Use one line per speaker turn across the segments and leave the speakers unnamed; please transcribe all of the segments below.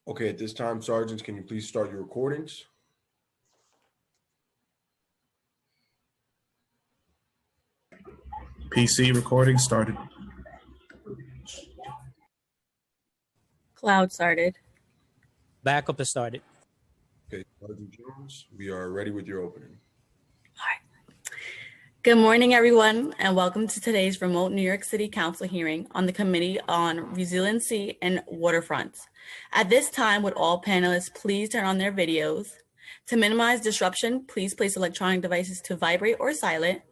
Okay, at this time, sergeants, can you please start your recordings?
PC recording started.
Cloud started.
Backup has started.
Okay, Sergeant Jones, we are ready with your opening.
All right. Good morning, everyone, and welcome to today's remote New York City Council hearing on the Committee on Resiliency and Waterfronts. At this time, would all panelists please turn on their videos? To minimize disruption, please place electronic devices to vibrate or silent.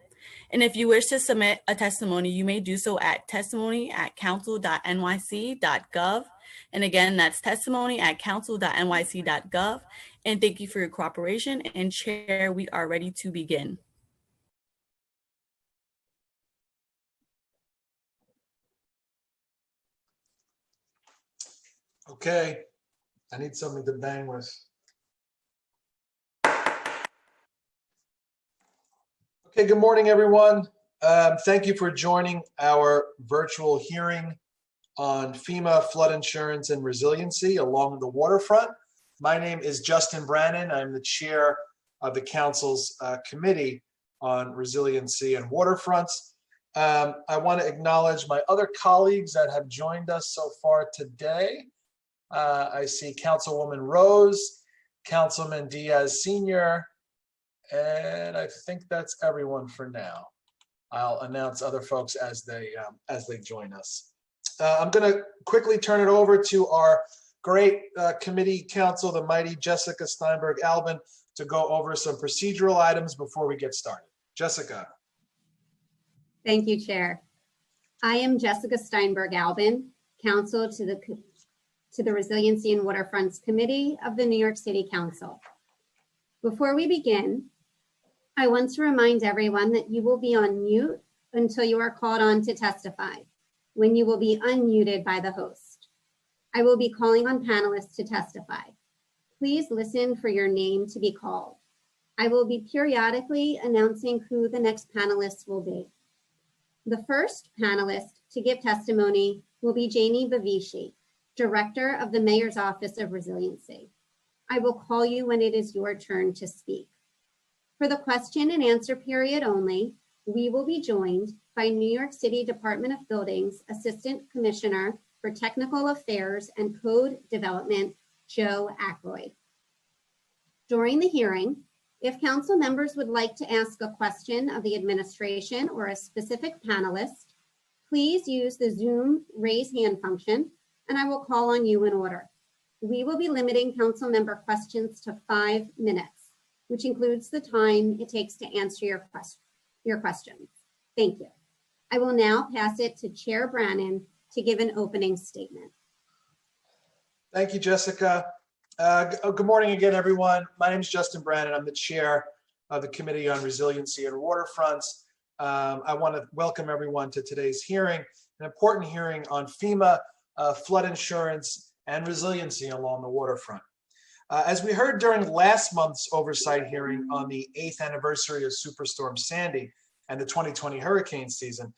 And if you wish to submit a testimony, you may do so at testimony@council.nyc.gov. And again, that's testimony@council.nyc.gov. And thank you for your cooperation. And Chair, we are ready to begin.
Okay, I need something to bang with. Okay, good morning, everyone. Thank you for joining our virtual hearing on FEMA flood insurance and resiliency along the waterfront. My name is Justin Brannon. I'm the chair of the council's committee on resiliency and waterfronts. I want to acknowledge my other colleagues that have joined us so far today. I see Councilwoman Rose, Councilman Diaz Sr., and I think that's everyone for now. I'll announce other folks as they join us. I'm going to quickly turn it over to our great committee counsel, the mighty Jessica Steinberg-Albin, to go over some procedural items before we get started. Jessica.
Thank you, Chair. I am Jessica Steinberg-Albin, counsel to the Resiliency and Waterfronts Committee of the New York City Council. Before we begin, I want to remind everyone that you will be on mute until you are called on to testify, when you will be unmuted by the host. I will be calling on panelists to testify. Please listen for your name to be called. I will be periodically announcing who the next panelists will be. The first panelist to give testimony will be Janie Bavishi, Director of the Mayor's Office of Resiliency. I will call you when it is your turn to speak. For the question and answer period only, we will be joined by New York City Department of Buildings Assistant Commissioner for Technical Affairs and Code Development, Joe Ackroyd. During the hearing, if council members would like to ask a question of the administration or a specific panelist, please use the Zoom raise hand function and I will call on you in order. We will be limiting council member questions to 5 minutes, which includes the time it takes to answer your questions. Thank you. I will now pass it to Chair Brannon to give an opening statement.
Thank you, Jessica. Good morning again, everyone. My name is Justin Brannon. I'm the chair of the Committee on Resiliency and Waterfronts. I want to welcome everyone to today's hearing, an important hearing on FEMA flood insurance and resiliency along the waterfront. As we heard during last month's oversight hearing on the 8th anniversary of Superstorm Sandy and the 2020 hurricane season,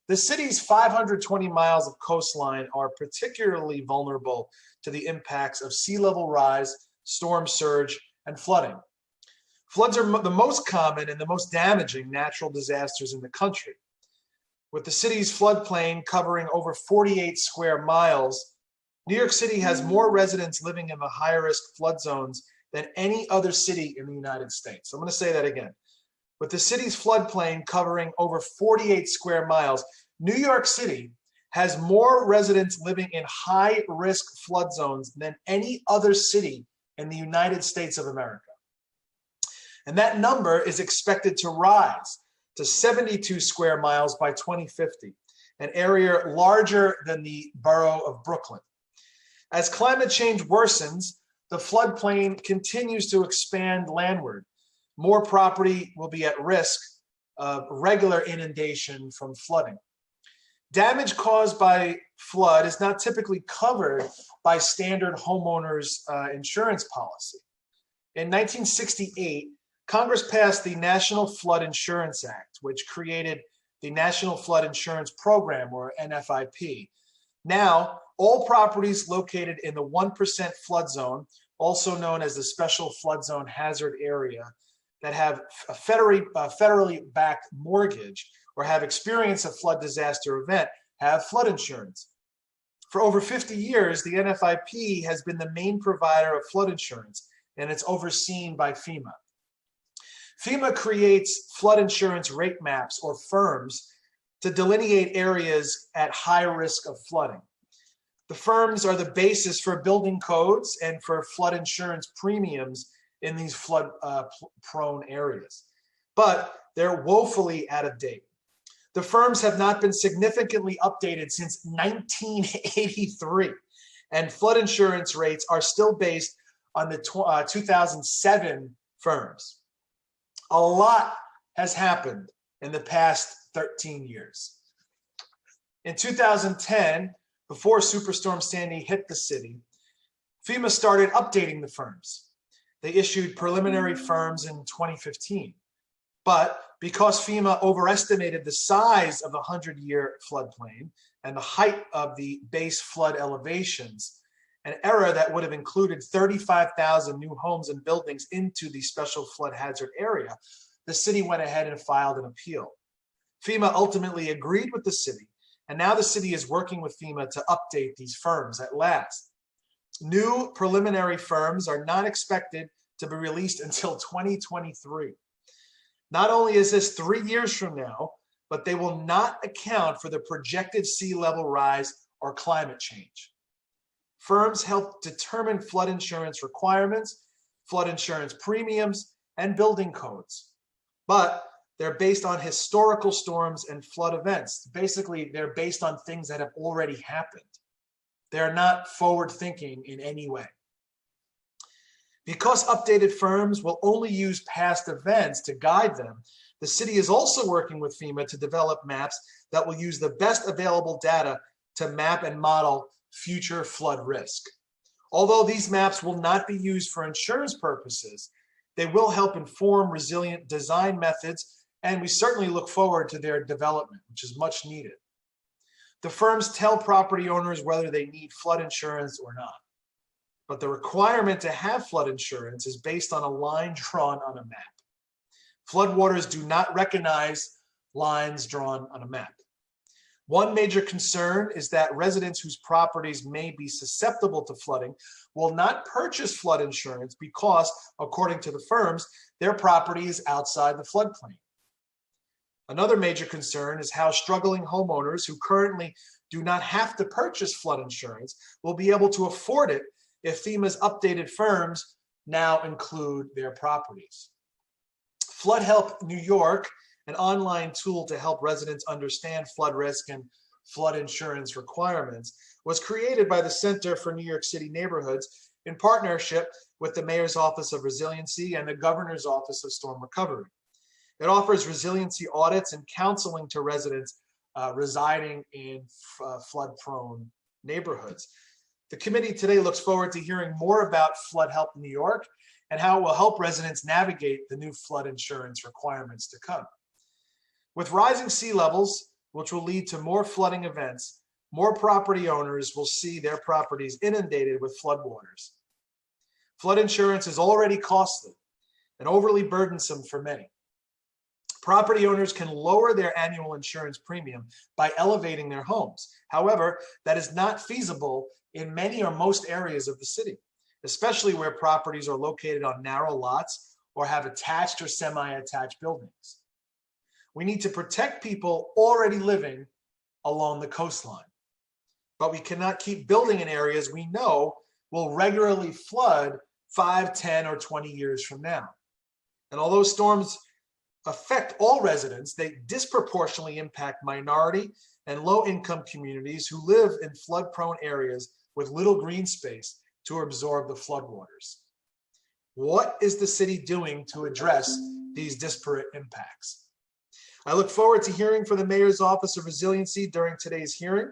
the city's 520 miles of coastline are particularly vulnerable to the impacts of sea level rise, storm surge, and flooding. Floods are the most common and the most damaging natural disasters in the country. With the city's floodplain covering over 48 square miles, New York City has more residents living in the high-risk flood zones than any other city in the United States. I'm going to say that again. With the city's floodplain covering over 48 square miles, New York City has more residents living in high-risk flood zones than any other city in the United States of America. And that number is expected to rise to 72 square miles by 2050, an area larger than the borough of Brooklyn. As climate change worsens, the floodplain continues to expand landward. More property will be at risk of regular inundation from flooding. Damage caused by flood is not typically covered by standard homeowners insurance policy. In 1968, Congress passed the National Flood Insurance Act, which created the National Flood Insurance Program, or NFIP. Now, All properties located in the 1% flood zone, also known as the Special Flood Zone Hazard Area, that have a federally backed mortgage or have experienced a flood disaster event have flood insurance. For over 50 years, the NFIP has been the main provider of flood insurance, and it's overseen by FEMA. FEMA creates flood insurance rate maps or firms to delineate areas at high risk of flooding. The firms are the basis for building codes and for flood insurance premiums in these flood prone areas, but they're woefully out of date. The firms have not been significantly updated since 1983, and flood insurance rates are still based on the 2007 firms. A lot has happened in the past 13 years. In 2010, before Superstorm Sandy hit the city, FEMA started updating the firms. They issued preliminary firms in 2015. But because FEMA overestimated the size of the 100-year floodplain and the height of the base flood elevations, an error that would have included 35,000 new homes and buildings into the special flood hazard area, the city went ahead and filed an appeal. FEMA ultimately agreed with the city, and now the city is working with FEMA to update these firms at last. New preliminary firms are not expected to be released until 2023. Not only is this 3 years from now, but they will not account for the projected sea level rise or climate change. Firms help determine flood insurance requirements, flood insurance premiums, and building codes. But they're based on historical storms and flood events. Basically, they're based on things that have already happened. They're not forward thinking in any way. Because updated firms will only use past events to guide them, the city is also working with FEMA to develop maps that will use the best available data to map and model future flood risk. Although these maps will not be used for insurance purposes, they will help inform resilient design methods, and we certainly look forward to their development, which is much needed. The firms tell property owners whether they need flood insurance or not. But the requirement to have flood insurance is based on a line drawn on a map. Floodwaters do not recognize lines drawn on a map. One major concern is that residents whose properties may be susceptible to flooding will not purchase flood insurance because, according to the firms, their property is outside the floodplain. Another major concern is how struggling homeowners who currently do not have to purchase flood insurance will be able to afford it if FEMA's updated firms now include their properties. Flood Help New York, an online tool to help residents understand flood risk and flood insurance requirements, was created by the Center for New York City Neighborhoods in partnership with the Mayor's Office of Resiliency and the Governor's Office of Storm Recovery. It offers resiliency audits and counseling to residents residing in flood-prone neighborhoods. The committee today looks forward to hearing more about Flood Help New York and how it will help residents navigate the new flood insurance requirements to come. With rising sea levels, which will lead to more flooding events, more property owners will see their properties inundated with floodwaters. Flood insurance is already costly and overly burdensome for many. Property owners can lower their annual insurance premium by elevating their homes. However, that is not feasible in many or most areas of the city, especially where properties are located on narrow lots or have attached or semi-attached buildings. We need to protect people already living along the coastline, but we cannot keep building in areas we know will regularly flood 5, 10, or 20 years from now. And although storms affect all residents, they disproportionately impact minority and low-income communities who live in flood-prone areas with little green space to absorb the floodwaters. What is the city doing to address these disparate impacts? I look forward to hearing from the Mayor's Office of Resiliency during today's hearing.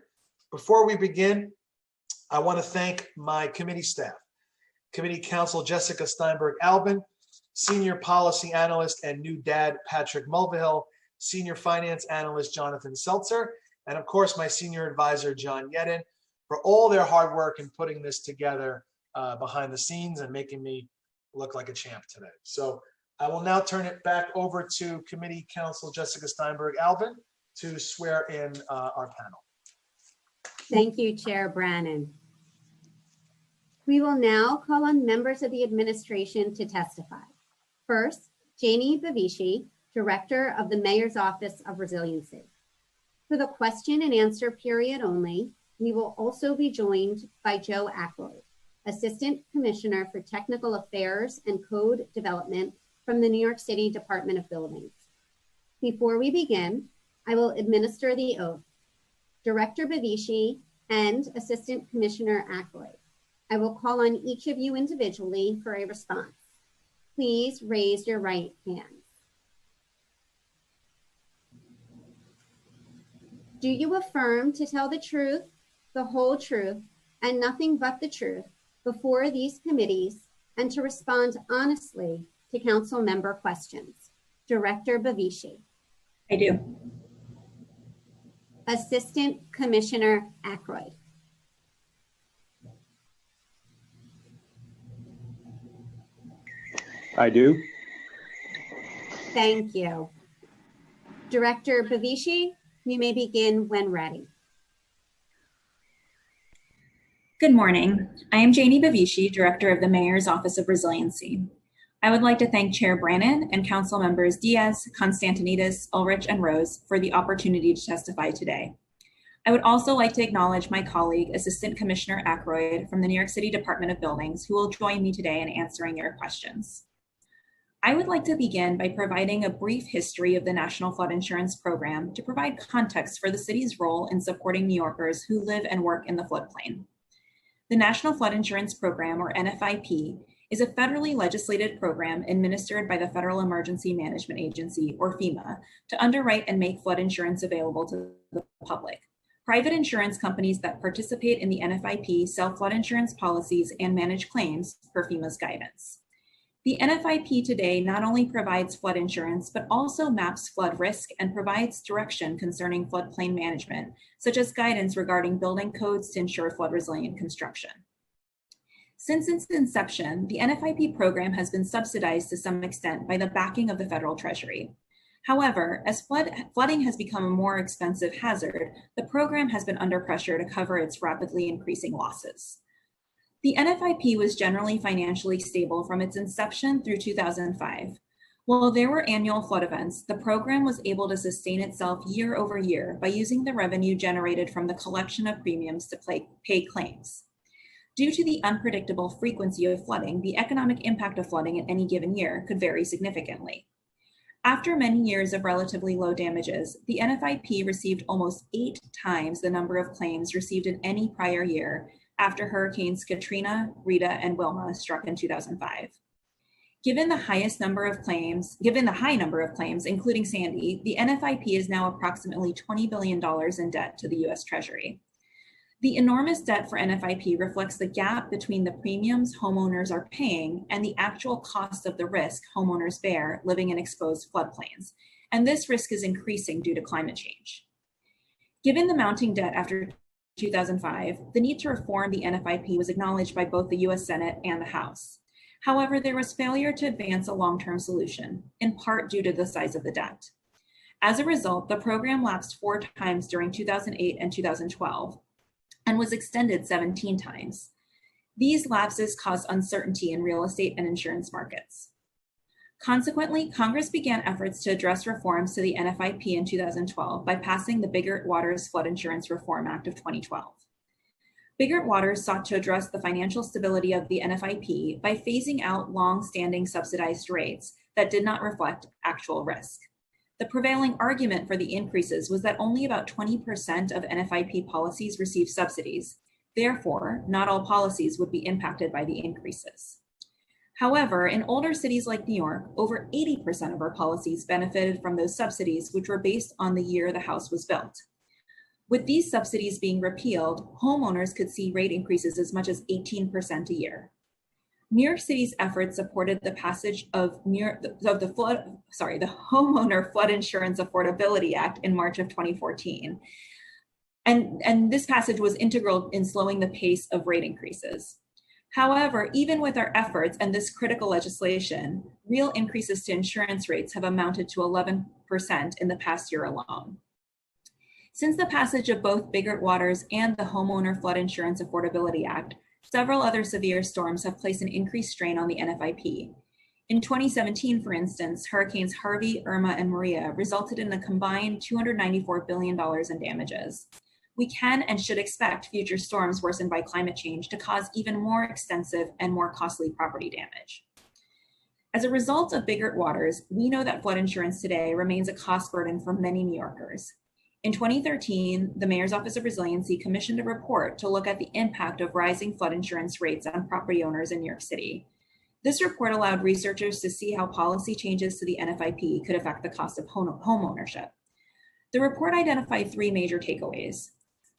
Before we begin, I want to thank my committee staff, Committee Counsel Jessica Steinberg-Albin, Senior Policy Analyst and new dad Patrick Mulvihill, Senior Finance Analyst Jonathan Seltzer, and of course my Senior Advisor John Yedin, for all their hard work in putting this together behind the scenes and making me look like a champ today. So I will now turn it back over to Committee Counsel Jessica Steinberg-Albin to swear in our panel.
Thank you, Chair Brannan. We will now call on members of the administration to testify. First, Janie Bavishi, Director of the Mayor's Office of Resiliency. For the question and answer period only, we will also be joined by Joe Ackroyd, Assistant Commissioner for Technical Affairs and Code Development from the New York City Department of Buildings. Before we begin, I will administer the oath. Director Bavishi and Assistant Commissioner Ackroyd, I will call on each of you individually for a response. Please raise your right hand. Do you affirm to tell the truth, the whole truth, and nothing but the truth before these committees and to respond honestly to council member questions? Director Bavishi.
I do.
Assistant Commissioner Ackroyd.
I do.
Thank you. Director Bavishi, you may begin when ready.
Good morning. I am Janie Bavishi, Director of the Mayor's Office of Resiliency. I would like to thank Chair Brannan and Council Members Diaz, Constantinides, Ulrich, and Rose for the opportunity to testify today. I would also like to acknowledge my colleague, Assistant Commissioner Ackroyd from the New York City Department of Buildings, who will join me today in answering your questions. I would like to begin by providing a brief history of the National Flood Insurance Program to provide context for the city's role in supporting New Yorkers who live and work in the floodplain. The National Flood Insurance Program, or NFIP, is a federally legislated program administered by the Federal Emergency Management Agency, or FEMA, to underwrite and make flood insurance available to the public. Private insurance companies that participate in the NFIP sell flood insurance policies and manage claims per FEMA's guidance. The NFIP today not only provides flood insurance, but also maps flood risk and provides direction concerning floodplain management, such as guidance regarding building codes to ensure flood resilient construction. Since its inception, the NFIP program has been subsidized to some extent by the backing of the federal treasury. However, as flooding has become a more expensive hazard, the program has been under pressure to cover its rapidly increasing losses. The NFIP was generally financially stable from its inception through 2005. While there were annual flood events, the program was able to sustain itself year over year by using the revenue generated from the collection of premiums to pay claims. Due to the unpredictable frequency of flooding, the economic impact of flooding in any given year could vary significantly. After many years of relatively low damages, the NFIP received almost 8 times the number of claims received in any prior year after Hurricanes Katrina, Rita, and Wilma struck in 2005. Given the high number of claims, including Sandy, the NFIP is now approximately $20 billion in debt to the US Treasury. The enormous debt for NFIP reflects the gap between the premiums homeowners are paying and the actual cost of the risk homeowners bear living in exposed floodplains, and this risk is increasing due to climate change. Given the mounting debt after 2005, the need to reform the NFIP was acknowledged by both the US Senate and the House. However, there was failure to advance a long-term solution, in part due to the size of the debt. As a result, the program lapsed 4 times during 2008 and 2012, and was extended 17 times. These lapses caused uncertainty in real estate and insurance markets. Consequently, Congress began efforts to address reforms to the NFIP in 2012 by passing the Biggert-Waters Flood Insurance Reform Act of 2012. Biggert-Waters sought to address the financial stability of the NFIP by phasing out long-standing subsidized rates that did not reflect actual risk. The prevailing argument for the increases was that only about 20% of NFIP policies receive subsidies. Therefore, not all policies would be impacted by the increases. However, in older cities like New York, over 80% of our policies benefited from those subsidies, which were based on the year the house was built. With these subsidies being repealed, homeowners could see rate increases as much as 18% a year. New York City's efforts supported the passage of the Homeowner Flood Insurance Affordability Act in March of 2014. And this passage was integral in slowing the pace of rate increases. However, even with our efforts and this critical legislation, real increases to insurance rates have amounted to 11% in the past year alone. Since the passage of both Biggert-Waters and the Homeowner Flood Insurance Affordability Act, several other severe storms have placed an increased strain on the NFIP. In 2017, for instance, Hurricanes Harvey, Irma, and Maria resulted in a combined $294 billion in damages. We can and should expect future storms worsened by climate change to cause even more extensive and more costly property damage. As a result of Biggert-Waters, we know that flood insurance today remains a cost burden for many New Yorkers. In 2013, the Mayor's Office of Resiliency commissioned a report to look at the impact of rising flood insurance rates on property owners in New York City. This report allowed researchers to see how policy changes to the NFIP could affect the cost of home ownership. The report identified three major takeaways.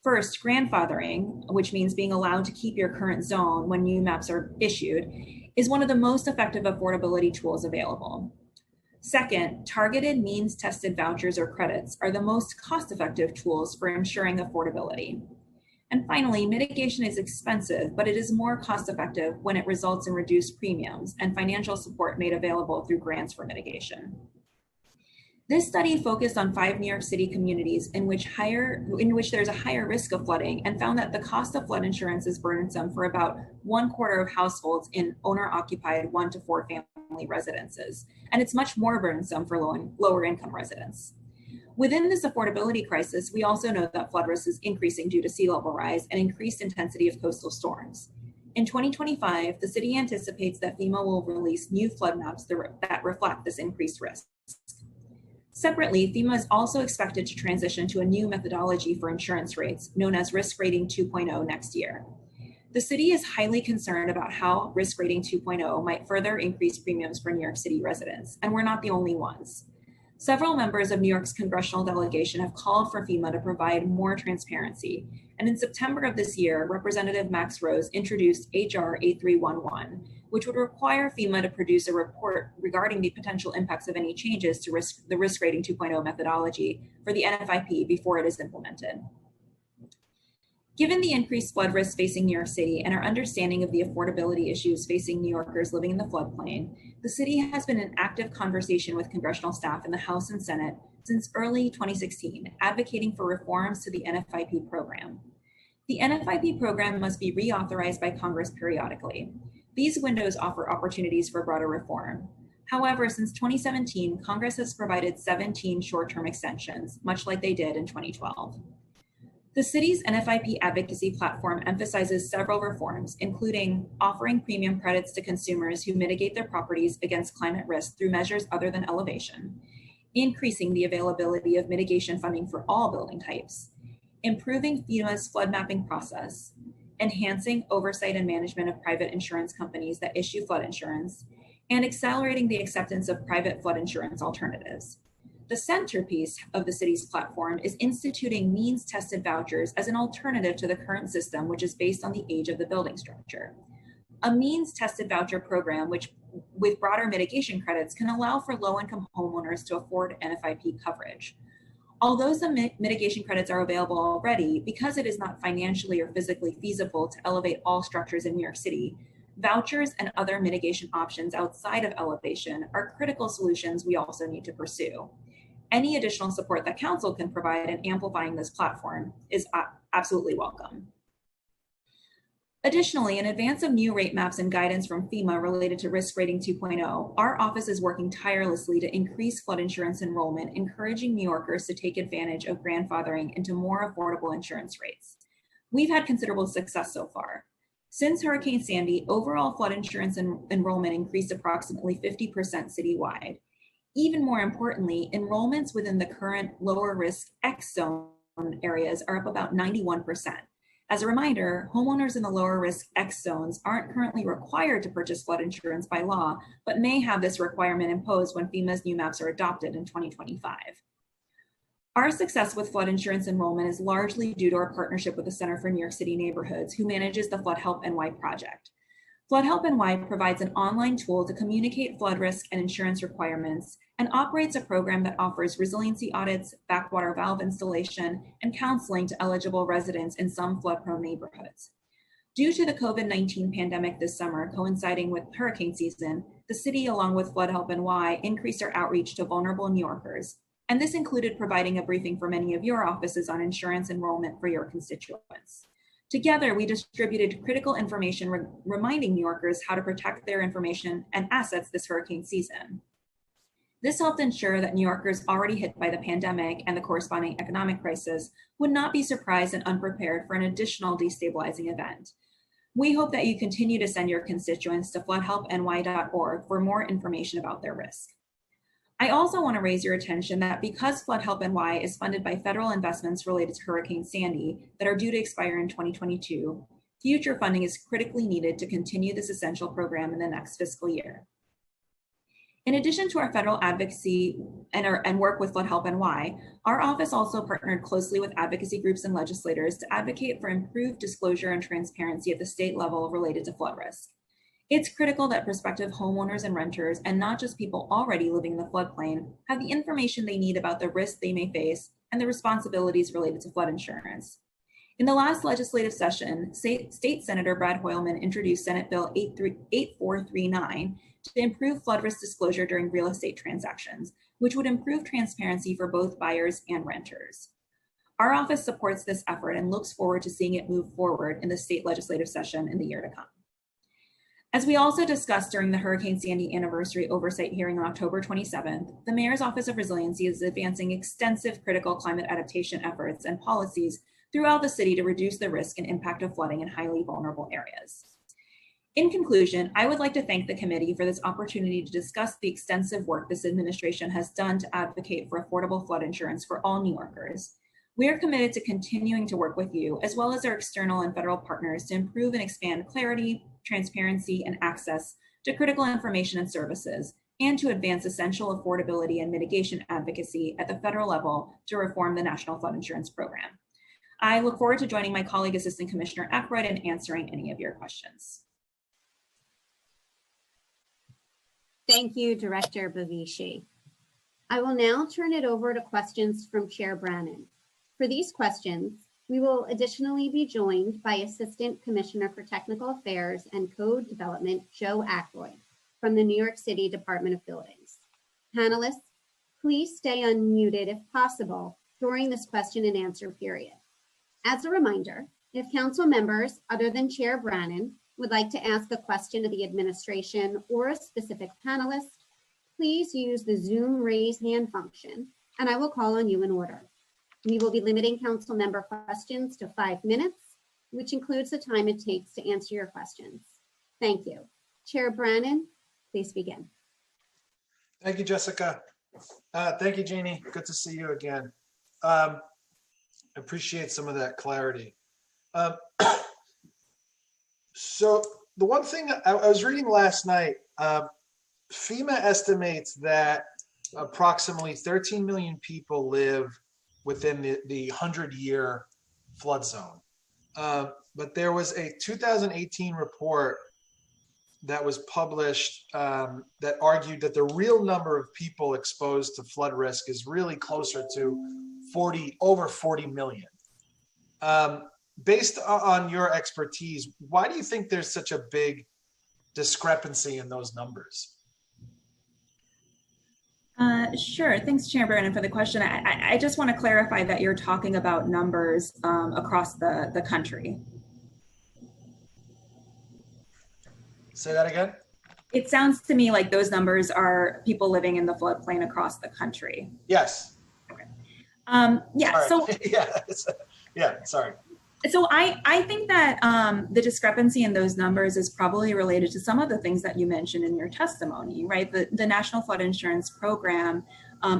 First, grandfathering, which means being allowed to keep your current zone when new maps are issued, is one of the most effective affordability tools available. Second, targeted means-tested vouchers or credits are the most cost-effective tools for ensuring affordability. And finally, mitigation is expensive, but it is more cost-effective when it results in reduced premiums and financial support made available through grants for mitigation. This study focused on 5 New York City communities in which there's a higher risk of flooding, and found that the cost of flood insurance is burdensome for about 1/4 of households in owner-occupied 1 to 4 family residences, and it's much more burdensome for lower income residents. Within this affordability crisis, we also know that flood risk is increasing due to sea level rise and increased intensity of coastal storms. In 2025, the city anticipates that FEMA will release new flood maps that reflect this increased risk. Separately, FEMA is also expected to transition to a new methodology for insurance rates, known as Risk Rating 2.0, next year. The city is highly concerned about how Risk Rating 2.0 might further increase premiums for New York City residents, and we're not the only ones. Several members of New York's congressional delegation have called for FEMA to provide more transparency, and in September of this year, Representative Max Rose introduced HR 8311, which would require FEMA to produce a report regarding the potential impacts of any changes to the Risk Rating 2.0 methodology for the NFIP before it is implemented. Given the increased flood risk facing New York City and our understanding of the affordability issues facing New Yorkers living in the floodplain, the city has been in active conversation with congressional staff in the House and Senate since early 2016, advocating for reforms to the NFIP program. The NFIP program must be reauthorized by Congress periodically. These windows offer opportunities for broader reform. However, since 2017, Congress has provided 17 short-term extensions, much like they did in 2012. The city's NFIP advocacy platform emphasizes several reforms, including offering premium credits to consumers who mitigate their properties against climate risk through measures other than elevation, increasing the availability of mitigation funding for all building types, improving FEMA's flood mapping process, enhancing oversight and management of private insurance companies that issue flood insurance, and accelerating the acceptance of private flood insurance alternatives. The centerpiece of the city's platform is instituting means-tested vouchers as an alternative to the current system, which is based on the age of the building structure. A means-tested voucher program, which with broader mitigation credits, can allow for low-income homeowners to afford NFIP coverage. Although some mitigation credits are available already, because it is not financially or physically feasible to elevate all structures in New York City, vouchers and other mitigation options outside of elevation are critical solutions we also need to pursue. Any additional support that Council can provide in amplifying this platform is absolutely welcome. Additionally, in advance of new rate maps and guidance from FEMA related to Risk Rating 2.0, our office is working tirelessly to increase flood insurance enrollment, encouraging New Yorkers to take advantage of grandfathering into more affordable insurance rates. We've had considerable success so far. Since Hurricane Sandy, overall flood insurance enrollment increased approximately 50% citywide. Even more importantly, enrollments within the current lower risk X zone areas are up about 91%. As a reminder, homeowners in the lower risk X zones aren't currently required to purchase flood insurance by law, but may have this requirement imposed when FEMA's new maps are adopted in 2025. Our success with flood insurance enrollment is largely due to our partnership with the Center for New York City Neighborhoods, who manages the Flood Help NY project. Flood Help NY provides an online tool to communicate flood risk and insurance requirements and operates a program that offers resiliency audits, backwater valve installation, and counseling to eligible residents in some flood-prone neighborhoods. Due to the COVID-19 pandemic this summer coinciding with hurricane season, the city, along with Flood Help NY, increased our outreach to vulnerable New Yorkers. And this included providing a briefing for many of your offices on insurance enrollment for your constituents. Together, we distributed critical information reminding New Yorkers how to protect their information and assets this hurricane season. This helped ensure that New Yorkers already hit by the pandemic and the corresponding economic crisis would not be surprised and unprepared for an additional destabilizing event. We hope that you continue to send your constituents to floodhelpny.org for more information about their risk. I also want to raise your attention that because Flood Help NY is funded by federal investments related to Hurricane Sandy that are due to expire in 2022, future funding is critically needed to continue this essential program in the next fiscal year. In addition to our federal advocacy and work with Flood Help NY, our office also partnered closely with advocacy groups and legislators to advocate for improved disclosure and transparency at the state level related to flood risk. It's critical that prospective homeowners and renters, and not just people already living in the floodplain, have the information they need about the risks they may face and the responsibilities related to flood insurance. In the last legislative session, State Senator Brad Hoylman introduced Senate Bill 8439 to improve flood risk disclosure during real estate transactions, which would improve transparency for both buyers and renters. Our office supports this effort and looks forward to seeing it move forward in the state legislative session in the year to come. As we also discussed during the Hurricane Sandy anniversary oversight hearing on October 27th, the Mayor's Office of Resiliency is advancing extensive critical climate adaptation efforts and policies throughout the city to reduce the risk and impact of flooding in highly vulnerable areas. In conclusion, I would like to thank the committee for this opportunity to discuss the extensive work this administration has done to advocate for affordable flood insurance for all New Yorkers. We are committed to continuing to work with you, as well as our external and federal partners, to improve and expand clarity, transparency, and access to critical information and services, and to advance essential affordability and mitigation advocacy at the federal level to reform the National Flood Insurance Program. I look forward to joining my colleague, Assistant Commissioner Ackroyd, and answering any of your questions.
Thank you, Director Bavishi. I will now turn it over to questions from Chair Brannan. For these questions, we will additionally be joined by Assistant Commissioner for Technical Affairs and Code Development, Joe Ackroyd, from the New York City Department of Buildings. Panelists, please stay unmuted if possible during this question and answer period. As a reminder, if council members other than Chair Brannan would like to ask a question of the administration or a specific panelist, please use the Zoom raise hand function and I will call on you in order. We will be limiting council member questions to 5 minutes, which includes the time it takes to answer your questions. Thank you. Chair Brannan, please begin.
Thank you, Jessica. Thank you, Jeannie. Good to see you again. Appreciate some of that clarity. So the one thing I was reading last night, FEMA estimates that approximately 13 million people live within the 100-year flood zone. But there was a 2018 report that was published that argued that the real number of people exposed to flood risk is really closer to over 40 million. Based on your expertise, why do you think there's such a big discrepancy in those numbers?
Sure. Thanks, Chair Brannan, for the question. I just want to clarify that you're talking about numbers across the country.
Say that again?
It sounds to me like those numbers are people living in the floodplain across the country.
Yes.
Okay. Yeah.
Sorry.
So
yeah. Sorry.
So I think that the discrepancy in those numbers is probably related to some of the things that you mentioned in your testimony, right? The National Flood Insurance Program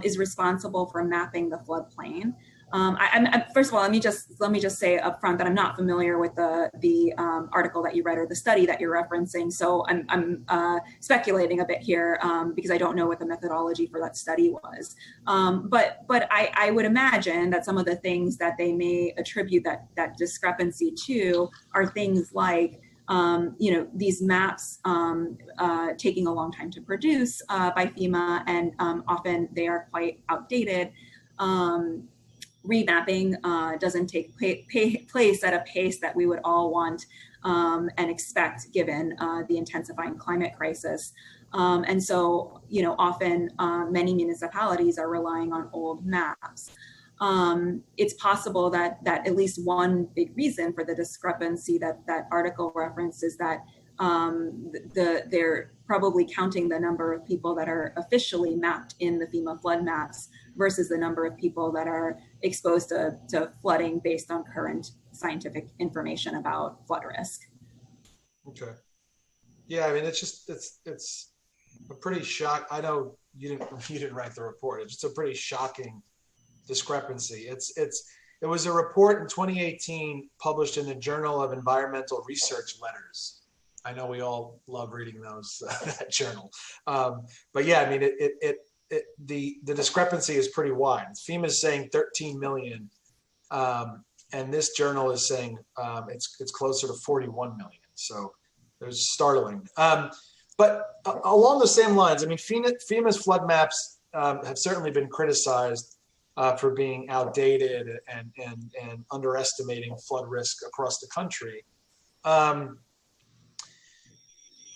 is responsible for mapping the floodplain. First of all, let me just say up front that I'm not familiar with the article that you read or the study that you're referencing. So I'm speculating a bit here because I don't know what the methodology for that study was. But I would imagine that some of the things that they may attribute that discrepancy to are things like these maps taking a long time to produce by FEMA, and often they are quite outdated. Remapping doesn't take place at a pace that we would all want and expect given the intensifying climate crisis. And so, often many municipalities are relying on old maps. It's possible that at least one big reason for the discrepancy that article reference is that they're probably counting the number of people that are officially mapped in the FEMA flood maps versus the number of people that are exposed to flooding based on current scientific information about flood risk.
Okay. Yeah, I mean, it's a pretty shock. I know you didn't write the report. It's just a pretty shocking discrepancy. It was a report in 2018 published in the Journal of Environmental Research Letters. I know we all love reading those that journal, but yeah, I mean, the discrepancy is pretty wide. FEMA is saying 13 million, and this journal is saying it's closer to 41 million. So there's startling. But along the same lines, I mean, FEMA's flood maps have certainly been criticized for being outdated and underestimating flood risk across the country.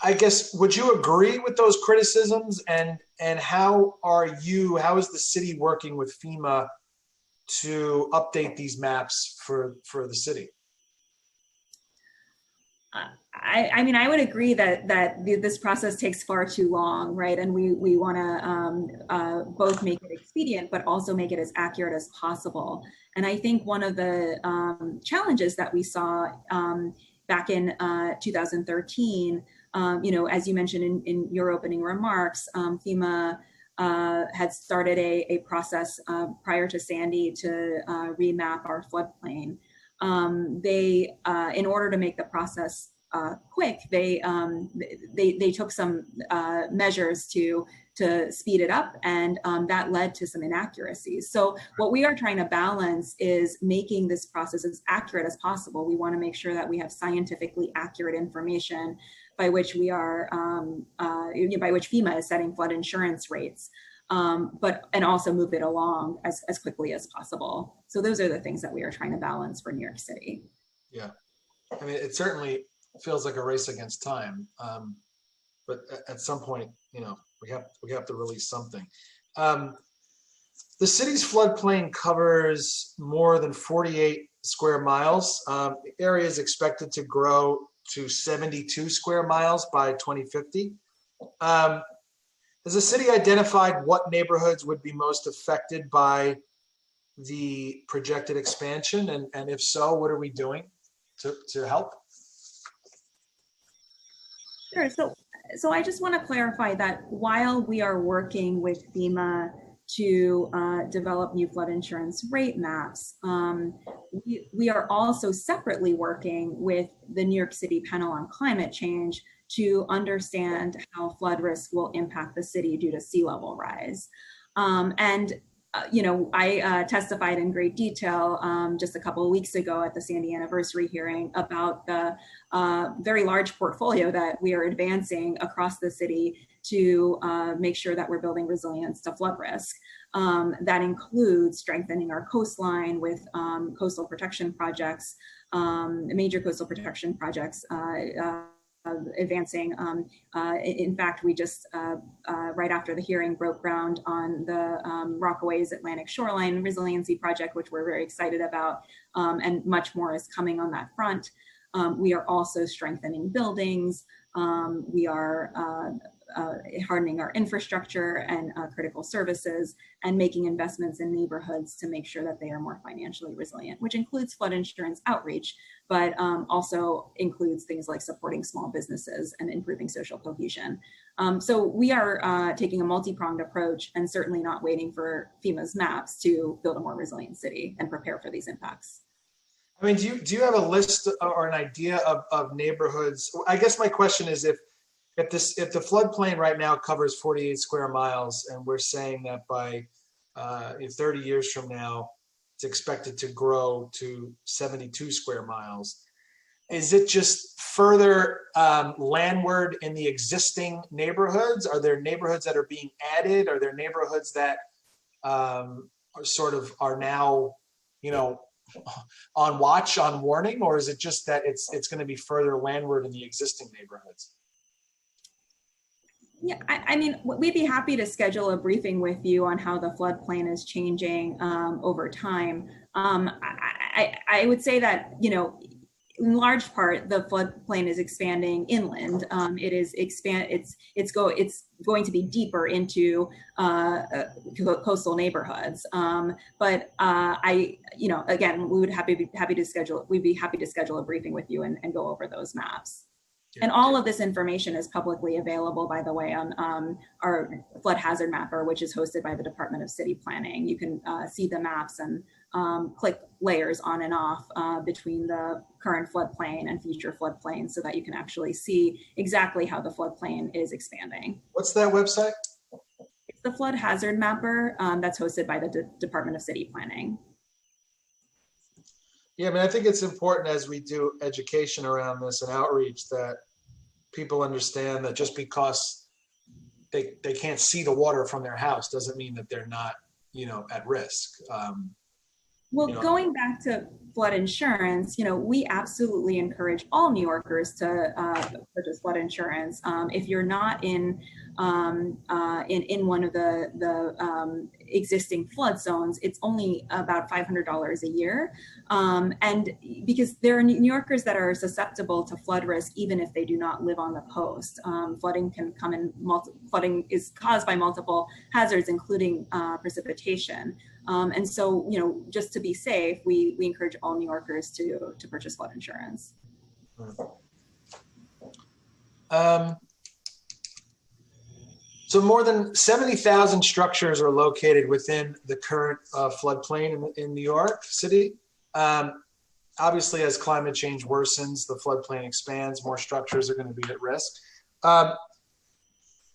I guess, would you agree with those criticisms? And how is the city working with FEMA to update these maps for the city?
I mean, I would agree that this process takes far too long, right? And we want to both make it expedient, but also make it as accurate as possible. And I think one of the challenges that we saw back in 2013, as you mentioned in your opening remarks, FEMA had started a process prior to Sandy to remap our floodplain. They, in order to make the process quick, they took some measures to speed it up, and that led to some inaccuracies. So what we are trying to balance is making this process as accurate as possible. We want to make sure that we have scientifically accurate information by which we are, by which FEMA is setting flood insurance rates, and also move it along as quickly as possible. So those are the things that we are trying to balance for New York City. Yeah,
I mean, it certainly feels like a race against time, but at some point, we have to release something. The city's floodplain covers more than 48 square miles. The area is expected to grow to 72 square miles by 2050. Has the city identified what neighborhoods would be most affected by the projected expansion? And if so, what are we doing to help?
Sure. So I just want to clarify that while we are working with FEMA to develop new flood insurance rate maps, we are also separately working with the New York City panel on climate change to understand how flood risk will impact the city due to sea level rise. I testified in great detail just a couple of weeks ago at the Sandy anniversary hearing about the very large portfolio that we are advancing across the city to make sure that we're building resilience to flood risk. That includes strengthening our coastline with coastal protection projects, major coastal protection projects, advancing. In fact, we just, right after the hearing, broke ground on the Rockaways Atlantic Shoreline Resiliency Project, which we're very excited about, and much more is coming on that front. We are also strengthening buildings. We are hardening our infrastructure and critical services, and making investments in neighborhoods to make sure that they are more financially resilient, which includes flood insurance outreach, but also includes things like supporting small businesses and improving social cohesion. So we are taking a multi-pronged approach, and certainly not waiting for FEMA's maps to build a more resilient city and prepare for these impacts.
I mean, do you have a list or an idea of neighborhoods? I guess my question is, if the floodplain right now covers 48 square miles, and we're saying that by 30 years from now, it's expected to grow to 72 square miles, is it just further landward in the existing neighborhoods? Are there neighborhoods that are being added? Are there neighborhoods that are now, on watch, on warning, or is it just that it's going to be further landward in the existing neighborhoods?
Yeah, I mean, we'd be happy to schedule a briefing with you on how the floodplain is changing over time. I would say that, in large part, the floodplain is expanding inland. It's going to be deeper into coastal neighborhoods. But again, we'd be happy to schedule a briefing with you and go over those maps. And all of this information is publicly available, by the way, on our flood hazard mapper, which is hosted by the Department of City Planning. You can see the maps and click layers on and off between the current floodplain and future floodplains so that you can actually see exactly how the floodplain is expanding.
What's that website?
It's the flood hazard mapper that's hosted by the Department of City Planning.
Yeah, I mean, I think it's important as we do education around this and outreach that people understand that just because they can't see the water from their house doesn't mean that they're not, at risk.
Well, going back to flood insurance, we absolutely encourage all New Yorkers to purchase flood insurance. If you're not in one of the existing flood zones, it's only about $500 a year. And because there are New Yorkers that are susceptible to flood risk, even if they do not live on the coast. Flooding can come in, flooding is caused by multiple hazards, including precipitation. And so, just to be safe, we encourage all New Yorkers to purchase flood insurance.
So more than 70,000 structures are located within the current floodplain in New York City. Obviously, as climate change worsens, the floodplain expands, more structures are going to be at risk.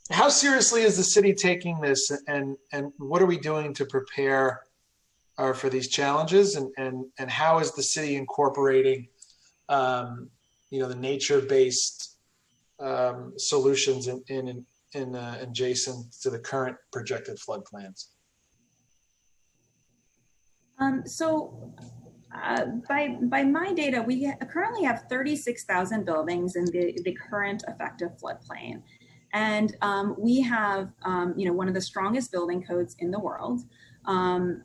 How seriously is the city taking this, and what are we doing to prepare for these challenges, and how is the city incorporating the nature-based solutions in adjacent to the current projected flood plans?
By my data, we currently have 36,000 buildings in the current effective floodplain. And we have, one of the strongest building codes in the world,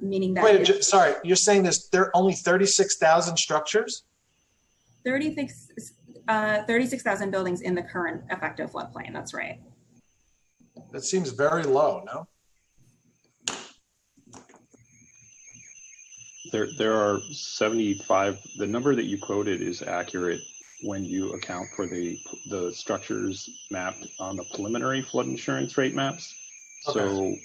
meaning that—
Wait, sorry, you're saying there are only 36,000 structures?
36,000 buildings in the current effective floodplain, that's right.
That seems very low, no?
There are 75, the number that you quoted is accurate when you account for the structures mapped on the preliminary flood insurance rate maps.
Okay.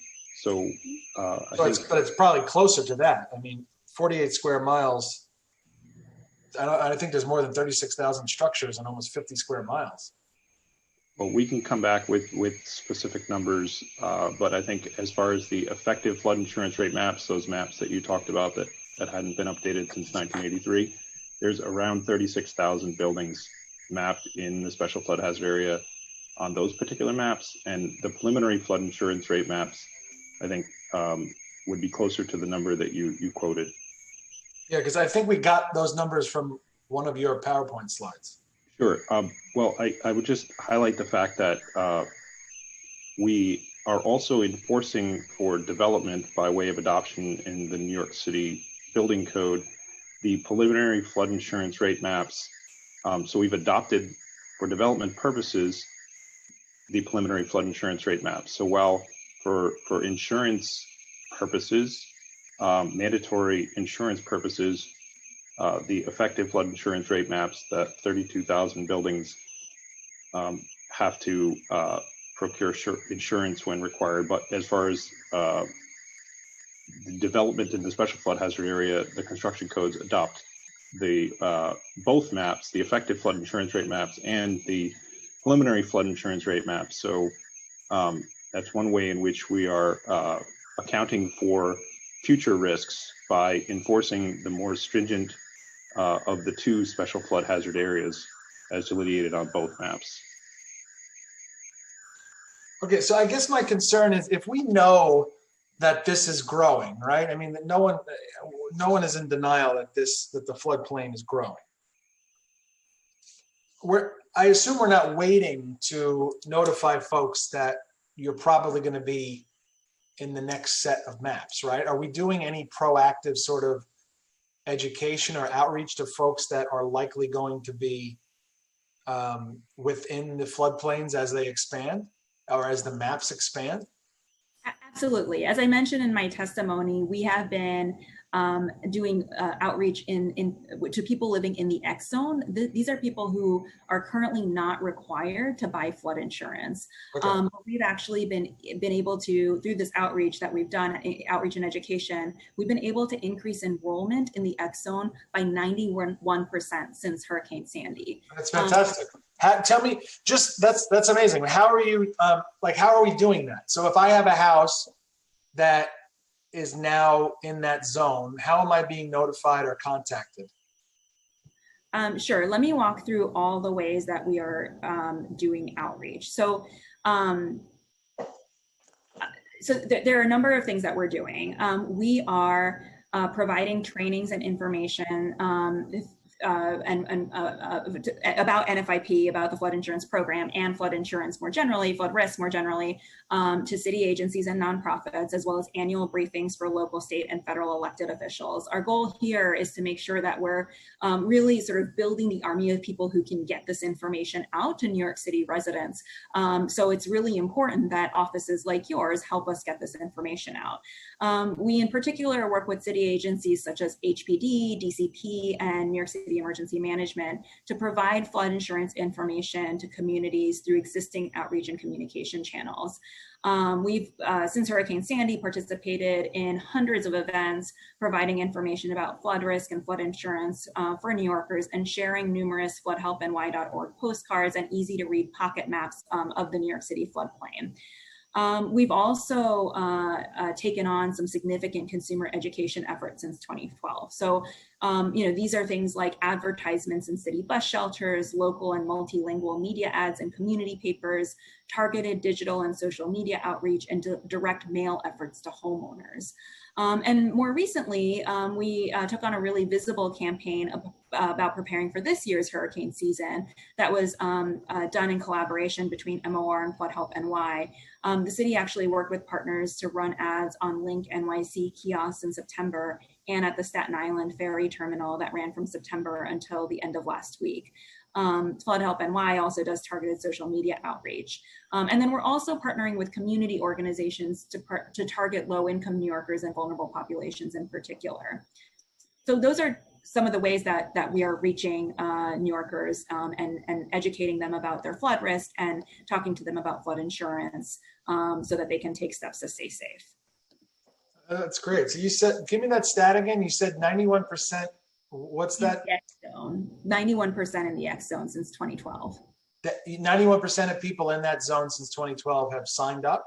But
it's probably closer to that. I mean, 48 square miles, I think there's more than 36,000 structures in almost 50 square miles.
Well, we can come back with specific numbers, but I think as far as the effective flood insurance rate maps, those maps that you talked about that hadn't been updated since 1983, there's around 36,000 buildings mapped in the special flood hazard area on those particular maps. And the preliminary flood insurance rate maps, I think, would be closer to the number that you quoted.
Yeah, because I think we got those numbers from one of your PowerPoint slides.
Sure. Well, I would just highlight the fact that we are also enforcing for development by way of adoption in the New York City Building Code, the preliminary flood insurance rate maps. So we've adopted for development purposes, the preliminary flood insurance rate maps. So while for insurance purposes, mandatory insurance purposes, the effective flood insurance rate maps, that 32,000 buildings have to procure insurance when required. But as far as the development in the special flood hazard area, the construction codes adopt the both maps, the effective flood insurance rate maps and the preliminary flood insurance rate maps. So that's one way in which we are accounting for future risks by enforcing the more stringent of the two special flood hazard areas as delineated on both maps.
Okay, so I guess my concern is if we know that this is growing, right? I mean, no one is in denial that the floodplain is growing. I assume we're not waiting to notify folks that you're probably going to be in the next set of maps, right? Are we doing any proactive sort of education or outreach to folks that are likely going to be within the floodplains as they expand or as the maps expand?
Absolutely. As I mentioned in my testimony, we have been doing outreach to people living in the X zone. These are people who are currently not required to buy flood insurance. Okay. We've actually been able to, through this outreach that we've done, outreach and education, we've been able to increase enrollment in the X zone by 91% since Hurricane Sandy.
That's fantastic. Tell me, that's amazing. How are you, how are we doing that? So if I have a house that is now in that zone, how am I being notified or contacted?
Sure. Let me walk through all the ways that we are doing outreach. So, there are a number of things that we're doing. We are providing trainings and information about NFIP, about the flood insurance program and flood insurance more generally, flood risk more generally, to city agencies and nonprofits, as well as annual briefings for local, state, and federal elected officials. Our goal here is to make sure that we're really sort of building the army of people who can get this information out to New York City residents. So it's really important that offices like yours help us get this information out. We in particular work with city agencies such as HPD, DCP, and New York City Emergency Management to provide flood insurance information to communities through existing outreach and communication channels. We've, since Hurricane Sandy, participated in hundreds of events providing information about flood risk and flood insurance for New Yorkers and sharing numerous floodhelpny.org postcards and easy to read pocket maps of the New York City floodplain. We've also taken on some significant consumer education efforts since 2012. So, these are things like advertisements in city bus shelters, local and multilingual media ads in community papers, targeted digital and social media outreach, and direct mail efforts to homeowners. And more recently, we took on a really visible campaign about preparing for this year's hurricane season that was done in collaboration between MOR and Flood Help NY. The city actually worked with partners to run ads on Link NYC kiosks in September and at the Staten Island ferry terminal that ran from September until the end of last week. Flood Help NY also does targeted social media outreach. And then we're also partnering with community organizations to target low-income New Yorkers and vulnerable populations in particular. So those are some of the ways that we are reaching New Yorkers and educating them about their flood risk and talking to them about flood insurance so that they can take steps to stay safe.
That's great. So you said, give me that stat again. You said 91%. What's that?
91% in the X zone since 2012.
91% of people in that zone since 2012 have signed up?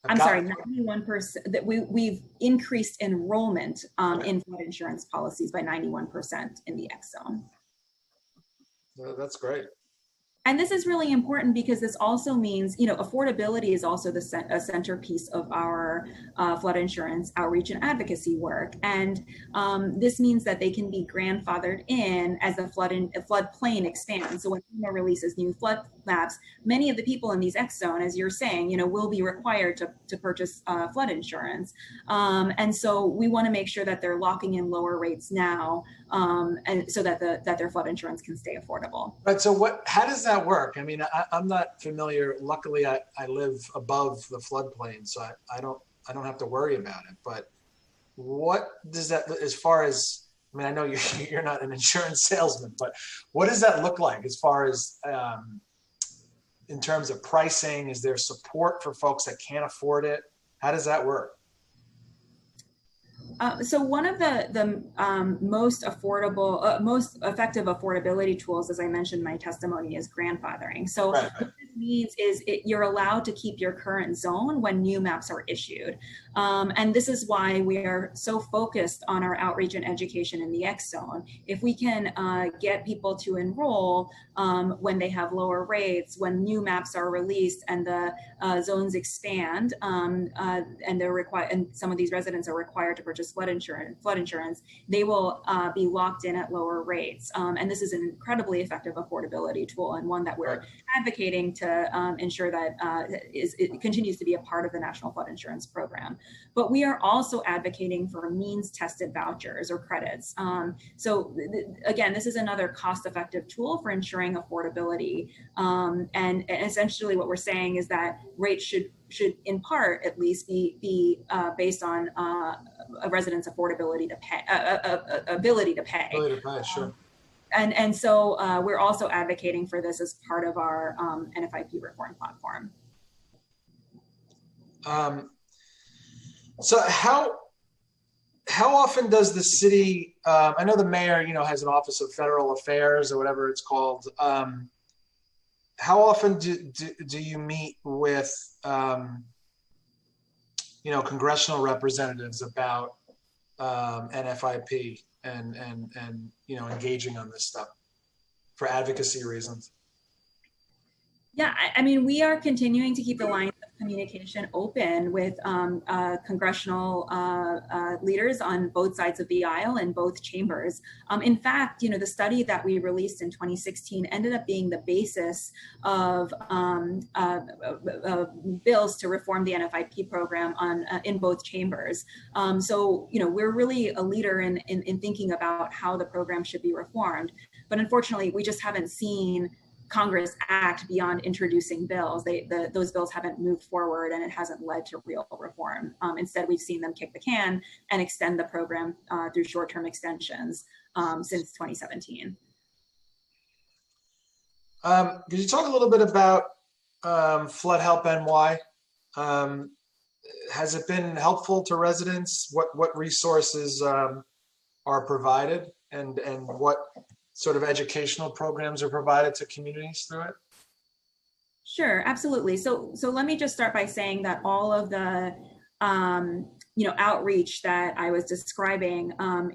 I'm sorry, 91%. That we've increased enrollment in flood insurance policies by 91% in the X zone.
That's great.
And this is really important because this also means, affordability is also a centerpiece of our flood insurance outreach and advocacy work. And this means that they can be grandfathered in as the floodplain expands. So when FEMA releases new flood maps, many of the people in these X zone, as you're saying, will be required to purchase flood insurance. And so we want to make sure that they're locking in lower rates now, and so that their flood insurance can stay affordable.
Right. So how does that work? I mean, I'm not familiar. Luckily, I live above the floodplain, so I don't have to worry about it. But what does that, as far as, I mean, I know you're not an insurance salesman, but what does that look like as far as in terms of pricing? Is there support for folks that can't afford it? How does that work?
So one of the most affordable, most effective affordability tools, as I mentioned in my testimony, is grandfathering. So right. means is you're allowed to keep your current zone when new maps are issued. And this is why we are so focused on our outreach and education in the X zone. If we can get people to enroll when they have lower rates, when new maps are released and the zones expand, and they're required, and some of these residents are required to purchase flood insurance, they will be locked in at lower rates. And this is an incredibly effective affordability tool, and one that we're advocating to ensure that it continues to be a part of the National Flood Insurance Program. But we are also advocating for means-tested vouchers or credits. Again, this is another cost-effective tool for ensuring affordability. And essentially what we're saying is that rates should in part at least be based on a resident's affordability to pay, ability to pay.
Ability to pay, sure.
And so we're also advocating for this as part of our NFIP reform platform.
So how often does the city, I know the mayor, has an Office of Federal Affairs or whatever it's called. How often do you meet with, congressional representatives about NFIP and engaging on this stuff for advocacy reasons?
Yeah, I mean, we are continuing to keep the lines of communication open with congressional leaders on both sides of the aisle and both chambers. In fact, the study that we released in 2016 ended up being the basis of bills to reform the NFIP program in both chambers. So, we're really a leader in thinking about how the program should be reformed. But unfortunately, we just haven't seen Congress act beyond introducing bills. Those bills haven't moved forward, and it hasn't led to real reform. Instead, we've seen them kick the can and extend the program through short-term extensions since 2017.
Could you talk a little bit about Flood Help NY? Has it been helpful to residents? What resources are provided, and what sort of educational programs are provided to communities through it?
Sure, absolutely. So let me just start by saying that all of the outreach that I was describing, Flood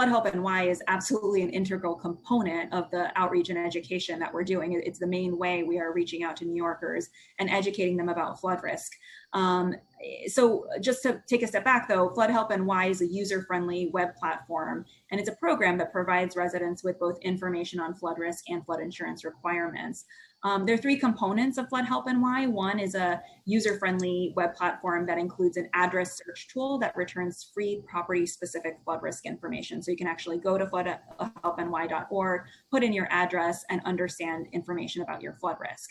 Help NY is absolutely an integral component of the outreach and education that we're doing. It's the main way we are reaching out to New Yorkers and educating them about flood risk. So just to take a step back though, Flood Help NY is a user-friendly web platform, and it's a program that provides residents with both information on flood risk and flood insurance requirements. There are three components of Flood Help NY. One is a user-friendly web platform that includes an address search tool that returns free property-specific flood risk information. So you can actually go to floodhelpny.org, put in your address, and understand information about your flood risk.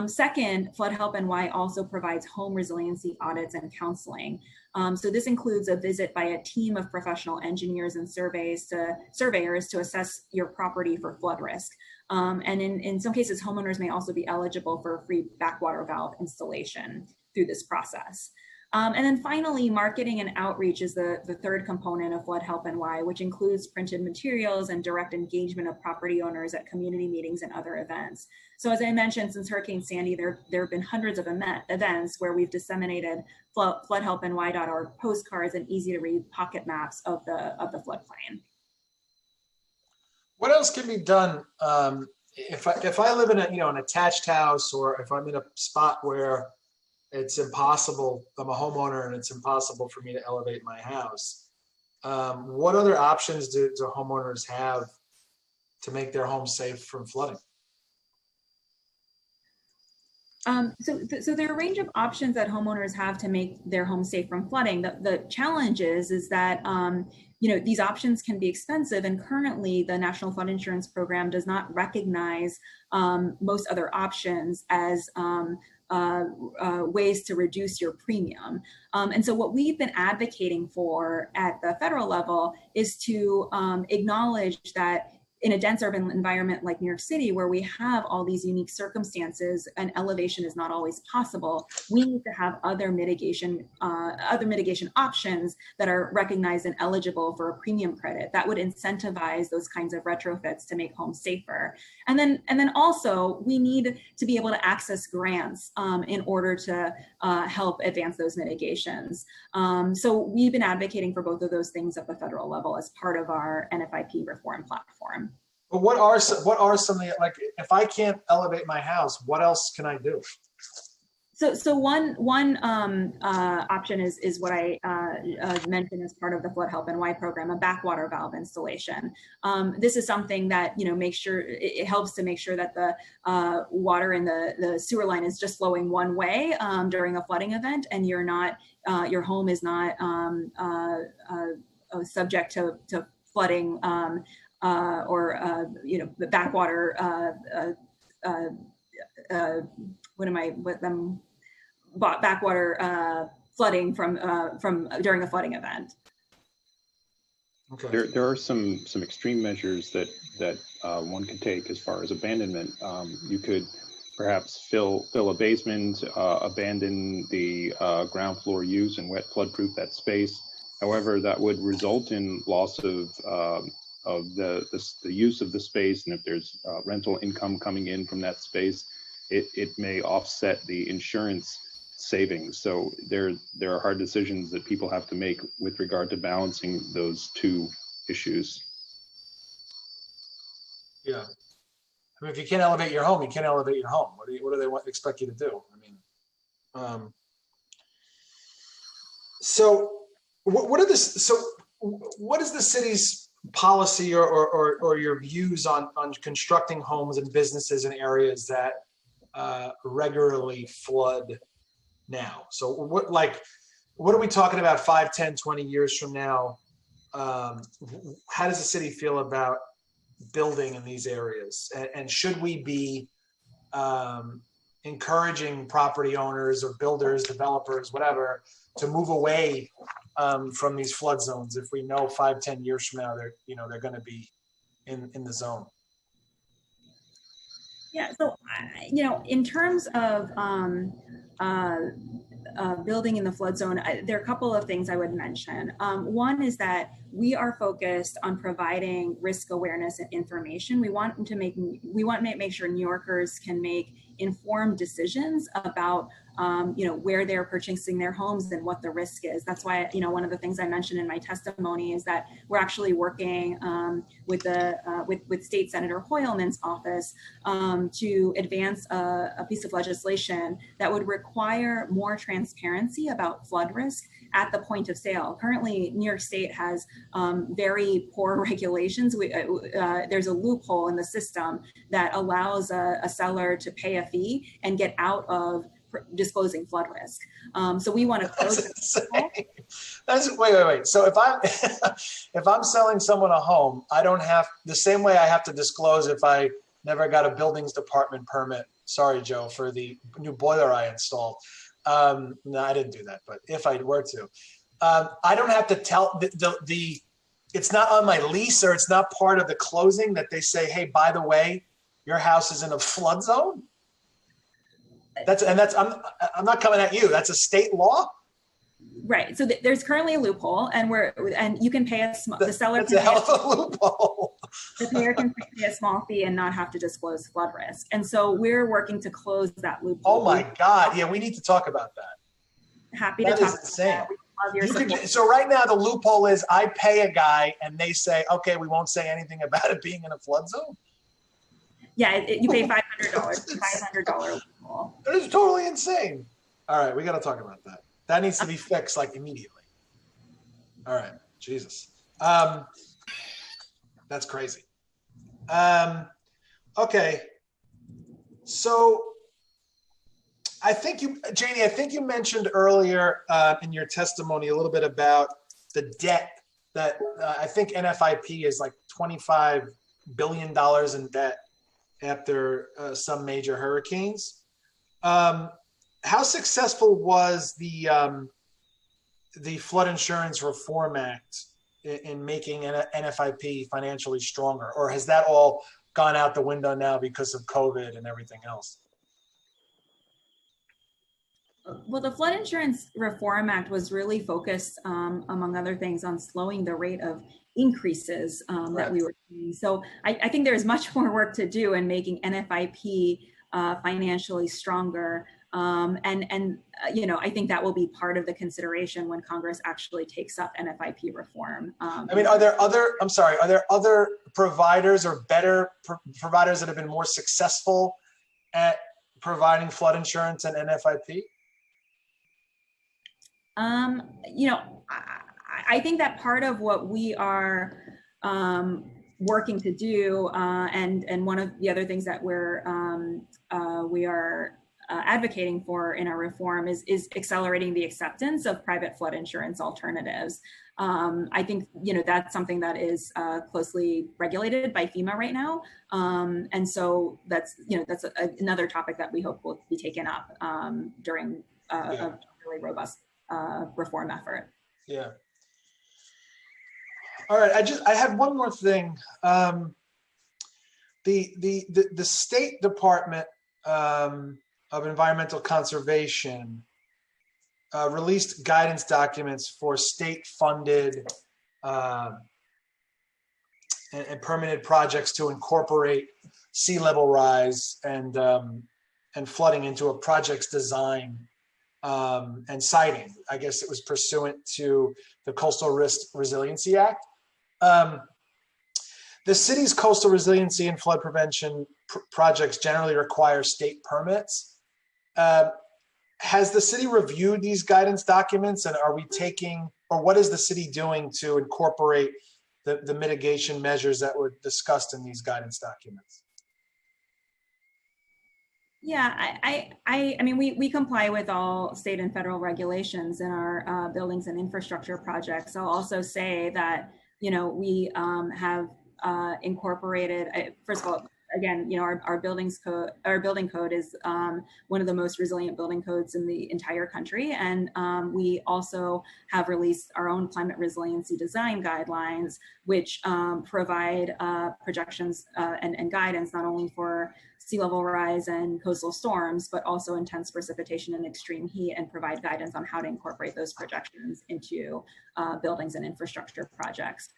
Second, Flood Help NY also provides home resiliency audits and counseling. So this includes a visit by a team of professional engineers and surveyors to assess your property for flood risk. And in some cases, homeowners may also be eligible for a free backwater valve installation through this process. And then finally, marketing and outreach is the third component of Flood Help NY, which includes printed materials and direct engagement of property owners at community meetings and other events. So as I mentioned, since Hurricane Sandy, there have been hundreds of events where we've disseminated floodhelpny.org postcards and easy to read pocket maps of the floodplain.
What else can be done if I live in an attached house, or if I'm in a spot where it's impossible, I'm a homeowner and it's impossible for me to elevate my house? What other options do homeowners have to make their home safe from flooding?
So there are a range of options that homeowners have to make their home safe from flooding. The challenge is that these options can be expensive, and currently the National Flood Insurance Program does not recognize most other options as ways to reduce your premium. And so what we've been advocating for at the federal level is to acknowledge that in a dense urban environment like New York City, where we have all these unique circumstances and elevation is not always possible, we need to have other mitigation options that are recognized and eligible for a premium credit that would incentivize those kinds of retrofits to make homes safer. And then also we need to be able to access grants in order to help advance those mitigations. So we've been advocating for both of those things at the federal level as part of our NFIP reform platform.
But what are some of the, like, if I can't elevate my house, what else can I do?
So one option is what I mentioned as part of the Flood Help NY program, a backwater valve installation. This is something that, you know, makes sure it helps to make sure that the water in the sewer line is just flowing one way during a flooding event, and you're not your home is not subject to flooding or you know, the backwater. Backwater flooding from during a flooding event.
Okay.
There are some extreme measures that one can take as far as abandonment. You could perhaps fill a basement, abandon the ground floor use and wet floodproof that space. However, that would result in loss of the use of the space, and if there's rental income coming in from that space, it may offset the insurance savings. So there are hard decisions that people have to make with regard to balancing those two issues.
Yeah. I mean, if you can't elevate your home, you can't elevate your home. What do they expect you to do? I mean, so what is the city's policy or your views on constructing homes and businesses in areas that regularly flood now? So what are we talking about 5, 10, 20 years from now? How does the city feel about building in these areas? And should we be encouraging property owners or builders, developers, whatever, to move away from these flood zones if we know 5, 10 years from now they're going to be in the zone?
Yeah, so you know, in terms of building in the flood zone, there are a couple of things I would mention. One is that we are focused on providing risk awareness and information. We want to make sure New Yorkers can make informed decisions about you know, where they're purchasing their homes and what the risk is. That's why, you know, one of the things I mentioned in my testimony is that we're actually working with State Senator Hoyleman's office to advance a piece of legislation that would require more transparency about flood risk at the point of sale. Currently, New York State has very poor regulations. There's a loophole in the system that allows a seller to pay a fee and get out of disclosing flood risk. So we want to close it.
Wait. So if I'm selling someone a home, I don't have the same way I have to disclose if I never got a buildings department permit. Sorry, Joe, for the new boiler I installed. No, I didn't do that, but if I were to, I don't have to tell it's not on my lease, or it's not part of the closing that they say, hey, by the way, your house is in a flood zone. I'm not coming at you. That's a state law.
Right. So there's currently a loophole, and you can pay the seller.
That's a hell of a loophole.
The payer can pay a small fee and not have to disclose flood risk. And so we're working to close that loophole.
Oh my God. Yeah, we need to talk about that.
Happy to talk about
insane.
that.
So right now the loophole is I pay a guy and they say, okay, we won't say anything about it being in a flood zone.
Yeah, you pay $500. $500 loophole.
That is totally insane. All right, we got to talk about that. That needs to be fixed like immediately. All right, Jesus. That's crazy. Okay. So Janie, I think you mentioned earlier in your testimony a little bit about the debt that I think NFIP is like $25 billion in debt after some major hurricanes. How successful was the Flood Insurance Reform Act in making an NFIP financially stronger? Or has that all gone out the window now because of COVID and everything else?
Well, the Flood Insurance Reform Act was really focused, among other things, on slowing the rate of increases that we were seeing. So I think there's much more work to do in making NFIP financially stronger. I think that will be part of the consideration when Congress actually takes up NFIP reform.
I mean, are there other providers or better providers that have been more successful at providing flood insurance and NFIP?
I think that part of what we are working to do, and one of the other things that we are advocating for in our reform is accelerating the acceptance of private flood insurance alternatives. I think that's something that is closely regulated by FEMA right now, and so that's another topic that we hope will be taken up during a really robust reform effort.
Yeah. All right. I had one more thing. The State Department of Environmental Conservation released guidance documents for state-funded and permitted projects to incorporate sea level rise and flooding into a project's design and siting. I guess it was pursuant to the Coastal Risk Resiliency Act. The city's coastal resiliency and flood prevention projects generally require state permits. Has the city reviewed these guidance documents, and are we taking, or what is the city doing to incorporate the mitigation measures that were discussed in these guidance documents?
Yeah, I mean, we comply with all state and federal regulations in our buildings and infrastructure projects. I'll also say that, we have incorporated, first of all, again, our building code is one of the most resilient building codes in the entire country. And we also have released our own climate resiliency design guidelines, which provide projections and guidance not only for sea level rise and coastal storms, but also intense precipitation and extreme heat, and provide guidance on how to incorporate those projections into buildings and infrastructure projects.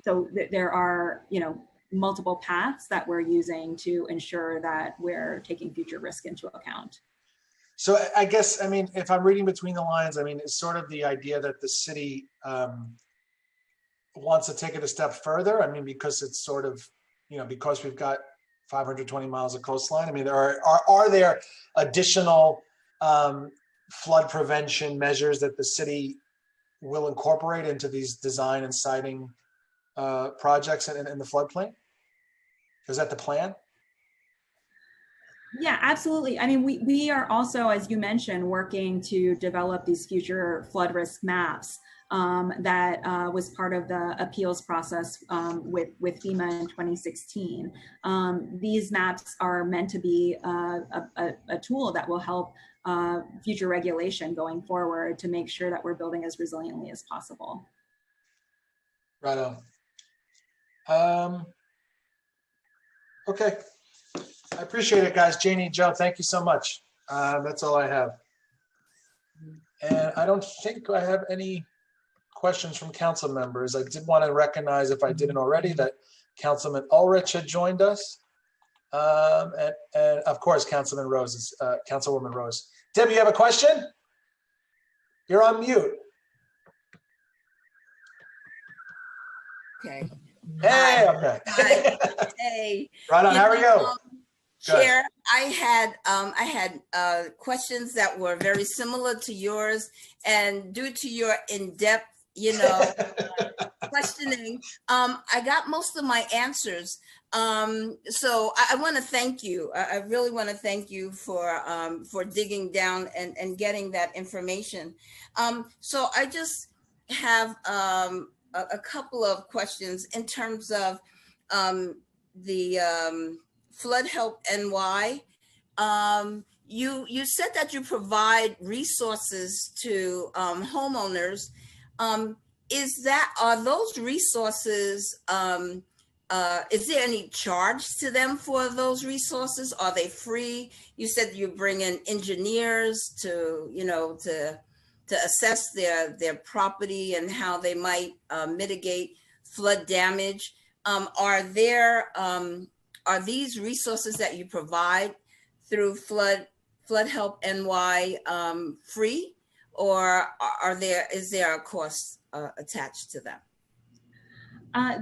So there are, multiple paths that we're using to ensure that we're taking future risk into account.
So I guess, if I'm reading between the lines, it's sort of the idea that the city wants to take it a step further. Because it's sort of, because we've got 520 miles of coastline. Are there additional flood prevention measures that the city will incorporate into these design and siting projects in the floodplain? Is that the plan?
Yeah, absolutely. We are also, as you mentioned, working to develop these future flood risk maps that was part of the appeals process with FEMA in 2016. These maps are meant to be a tool that will help future regulation going forward to make sure that we're building as resiliently as possible.
Right on. Okay. I appreciate it, guys. Janie, Joe, thank you so much. That's all I have. And I don't think I have any questions from council members. I did want to recognize, if I didn't already, that Councilman Ulrich had joined us. And of course, Councilwoman Rose. Deb, you have a question? You're on mute.
Okay.
Hey, okay.
Hi. Hey.
Right on. How are you?
Chair, I had questions that were very similar to yours, and due to your in-depth, questioning, I got most of my answers. So I want to thank you. I really want to thank you for digging down and getting that information. So I just have a couple of questions in terms of the Flood Help NY. You said that you provide resources to homeowners. are those resources, is there any charge to them for those resources? Are they free? You said you bring in engineers to, to assess their property and how they might mitigate flood damage. Are these resources that you provide through Flood Help NY free, or is there a cost attached to them?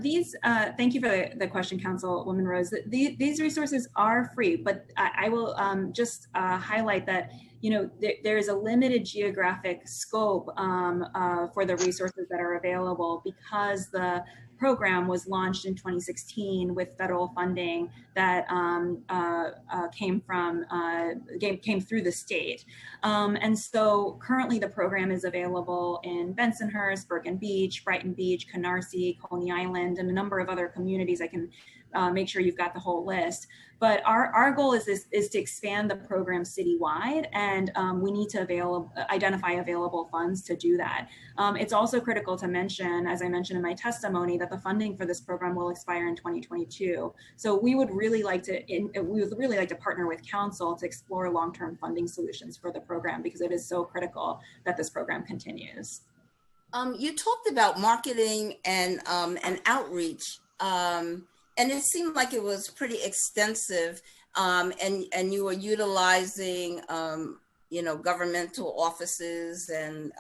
Thank you for the question, Councilwoman Rose. These resources are free, but I will just highlight that, there is a limited geographic scope for the resources that are available because the program was launched in 2016 with federal funding that came through the state. And so currently the program is available in Bensonhurst, Bergen Beach, Brighton Beach, Canarsie, Coney Island, and a number of other communities. I can make sure you've got the whole list. But our goal is to expand the program citywide, and we need to identify available funds to do that. It's also critical to mention, as I mentioned in my testimony, that the funding for this program will expire in 2022. So we would really like to partner with council to explore long-term funding solutions for the program, because it is so critical that this program continues.
You talked about marketing and outreach. And it seemed like it was pretty extensive, and you were utilizing, governmental offices and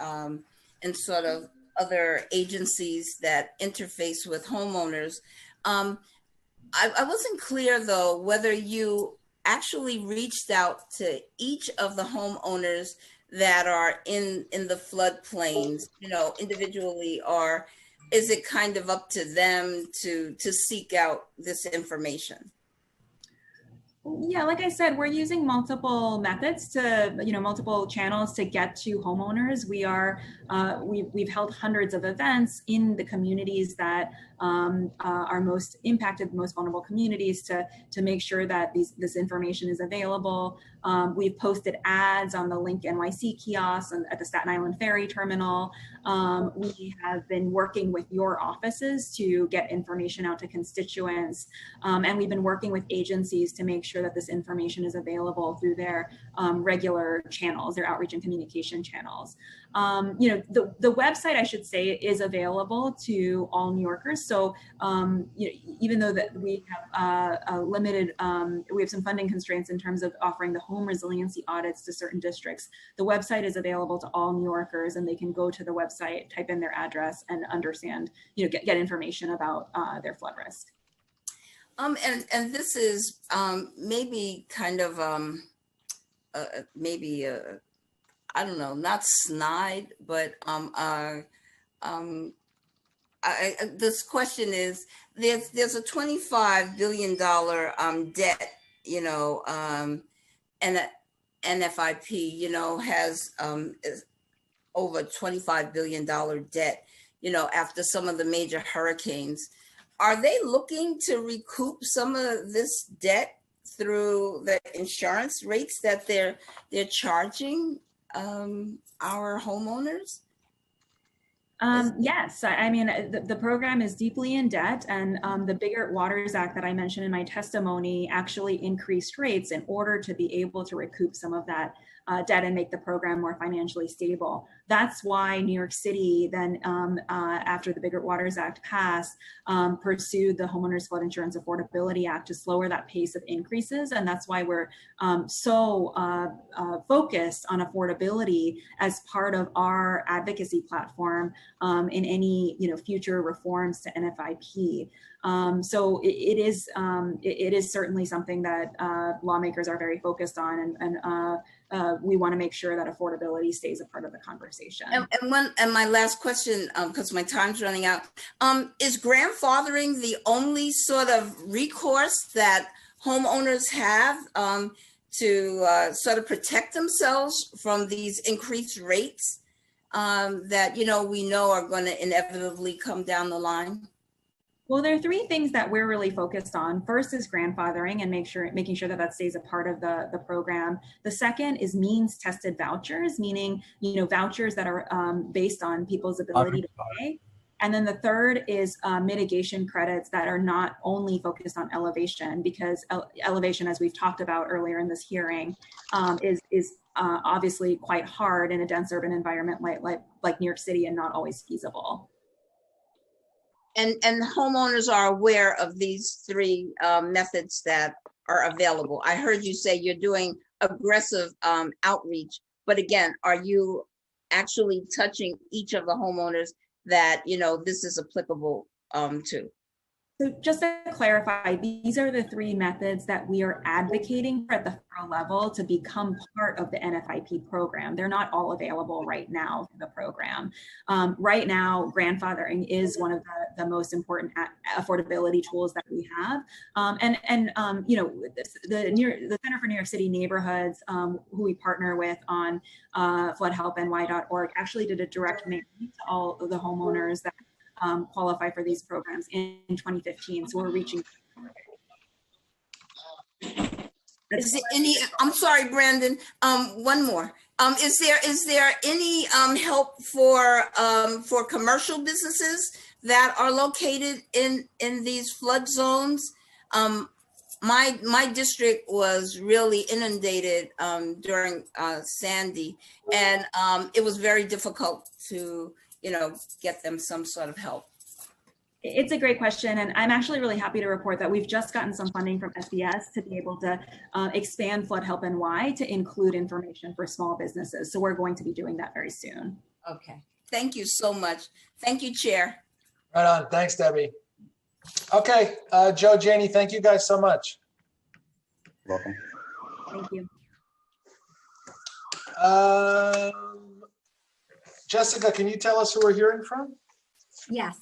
sort of other agencies that interface with homeowners. I wasn't clear, though, whether you actually reached out to each of the homeowners that are in the floodplains, individually, or is it kind of up to them to seek out this information?
Yeah, like I said, we're using multiple methods multiple channels to get to homeowners. We've held hundreds of events in the communities that are most impacted, most vulnerable communities, to make sure that this information is available. We've posted ads on the Link NYC kiosk at the Staten Island Ferry Terminal. We have been working with your offices to get information out to constituents. And we've been working with agencies to make sure that this information is available through their regular channels, their outreach and communication channels. The website, I should say, is available to all New Yorkers. So even though that we have we have some funding constraints in terms of offering the home resiliency audits to certain districts, the website is available to all New Yorkers, and they can go to the website, type in their address, and understand, get information about their flood risk.
And this is maybe kind of I don't know, not snide, but this question is, there's a $25 billion debt, and NFIP, has over $25 billion debt, after some of the major hurricanes. Are they looking to recoup some of this debt through the insurance rates that they're charging our homeowners?
Yes, I mean, the program is deeply in debt, and the Bigger Waters Act that I mentioned in my testimony actually increased rates in order to be able to recoup some of that debt and make the program more financially stable. That's why New York City then, after the Bigger Waters Act passed, pursued the Homeowners Flood Insurance Affordability Act to slower that pace of increases. And that's why we're so focused on affordability as part of our advocacy platform in any future reforms to NFIP. So it is certainly something that lawmakers are very focused on, and we want to make sure that affordability stays a part of the conversation.
And my last question, because my time's running out, is grandfathering the only sort of recourse that homeowners have to sort of protect themselves from these increased rates that we know are going to inevitably come down the line?
Well, there are three things that we're really focused on. First is grandfathering and making sure that stays a part of the program. The second is means-tested vouchers, meaning vouchers that are based on people's ability to pay. And then the third is mitigation credits that are not only focused on elevation, because elevation, as we've talked about earlier in this hearing, is obviously quite hard in a dense urban environment like New York City, and not always feasible.
And homeowners are aware of these three methods that are available. I heard you say you're doing aggressive outreach, but again, are you actually touching each of the homeowners that, you know, this is applicable to?
So just to clarify, these are the three methods that we are advocating for at the federal level to become part of the NFIP program. They're not all available right now for the program. Right now, grandfathering is one of the most important affordability tools that we have. You know, the Center for New York City Neighborhoods, who we partner with on floodhelpny.org, actually did a direct mail to all of the homeowners that qualify for these programs in 2015. So we're reaching.
Is there any, I'm sorry, Brandon, one more. Is there any help for commercial businesses that are located in these flood zones? My district was really inundated during Sandy, and it was very difficult to, you know, get them some sort of help.
It's a great question, and I'm actually really happy to report that we've just gotten some funding from SBS to be able to expand Flood Help NY to include information for small businesses. So we're going to be doing that very soon.
Okay, thank you so much. Thank you, Chair.
Right on. Thanks, Debbie. Okay, Joe, Janie, thank you guys so much.
Welcome.
Thank you.
Jessica, can you tell us who we're hearing from?
Yes.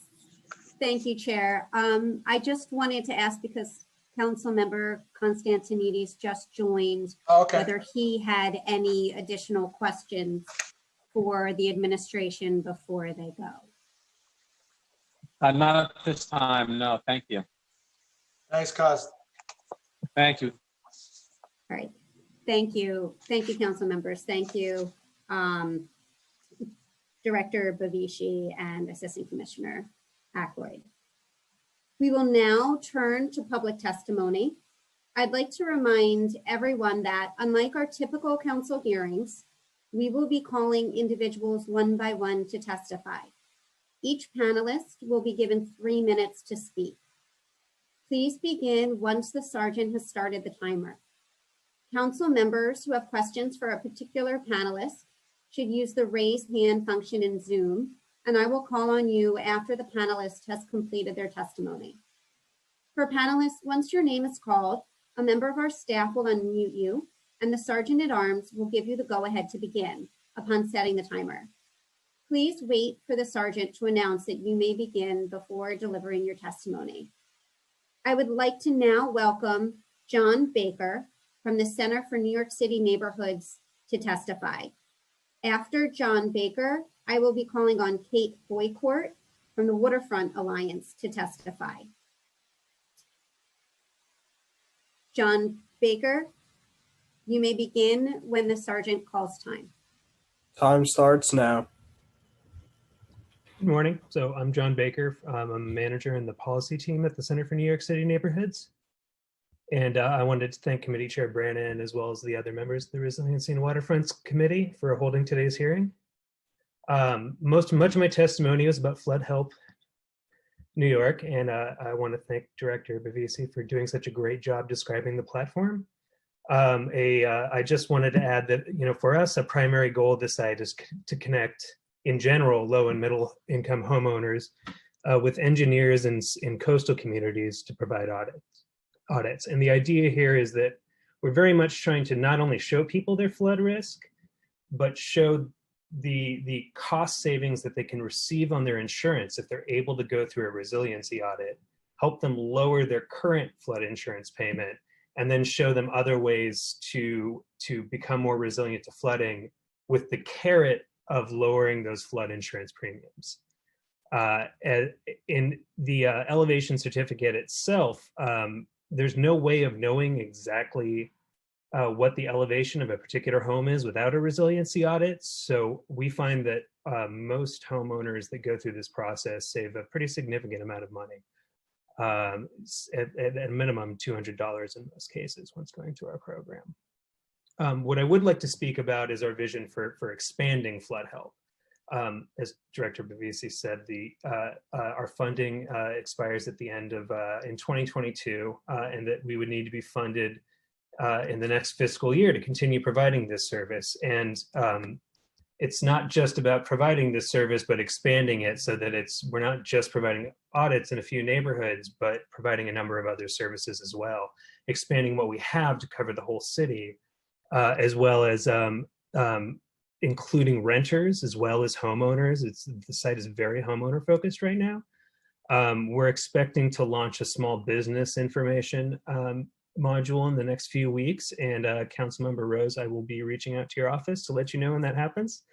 Thank you, Chair. I just wanted to ask, because Councilmember Constantinides just joined, whether he had any additional questions for the administration before they go.
Not at this time, no, thank you.
Thanks, Cost.
Thank you.
All right. Thank you. Thank you, council members. Thank you, Director Bavishi and Assistant Commissioner Ackroyd. We will now turn to public testimony. I'd like to remind everyone that, unlike our typical council hearings, we will be calling individuals one by one to testify. Each panelist will be given 3 minutes to speak. Please begin once the sergeant has started the timer. Council members who have questions for a particular panelist should use the raise hand function in Zoom, and I will call on you after the panelist has completed their testimony. For panelists, once your name is called, a member of our staff will unmute you, and the sergeant at arms will give you the go-ahead to begin upon setting the timer. Please wait for the sergeant to announce that you may begin before delivering your testimony. I would like to now welcome John Baker from the Center for New York City Neighborhoods to testify. After John Baker, I will be calling on Kate Boycourt from the Waterfront Alliance to testify. John Baker, you may begin when the sergeant calls time.
Time starts now.
Good morning. So I'm John Baker. I'm a manager in the policy team at the Center for New York City Neighborhoods. And I wanted to thank Committee Chair Brannon, as well as the other members of the Resiliency and Waterfronts Committee, for holding today's hearing. Much of my testimony was about Flood Help New York, and I want to thank Director Bavishi for doing such a great job describing the platform. I just wanted to add that, you know, for us, a primary goal of this site is to connect, in general, low and middle income homeowners with engineers in coastal communities to provide audits. And the idea here is that we're very much trying to not only show people their flood risk, but show the cost savings that they can receive on their insurance if they're able to go through a resiliency audit, help them lower their current flood insurance payment, and then show them other ways to become more resilient to flooding with the carrot of lowering those flood insurance premiums. In the elevation certificate itself, there's no way of knowing exactly what the elevation of a particular home is without a resiliency audit. So we find that most homeowners that go through this process save a pretty significant amount of money. At a minimum $200 in most cases once going through our program. What I would like to speak about is our vision for expanding flood help. As Director Bavisi said, our funding expires at the end of in 2022, and that we would need to be funded in the next fiscal year to continue providing this service. And it's not just about providing this service, but expanding it so that we're not just providing audits in a few neighborhoods, but providing a number of other services as well, expanding what we have to cover the whole city, as well as including renters as well as homeowners. The site is very homeowner focused right now. We're expecting to launch a small business information module in the next few weeks, and Councilmember Rose, I will be reaching out to your office to let you know when that happens.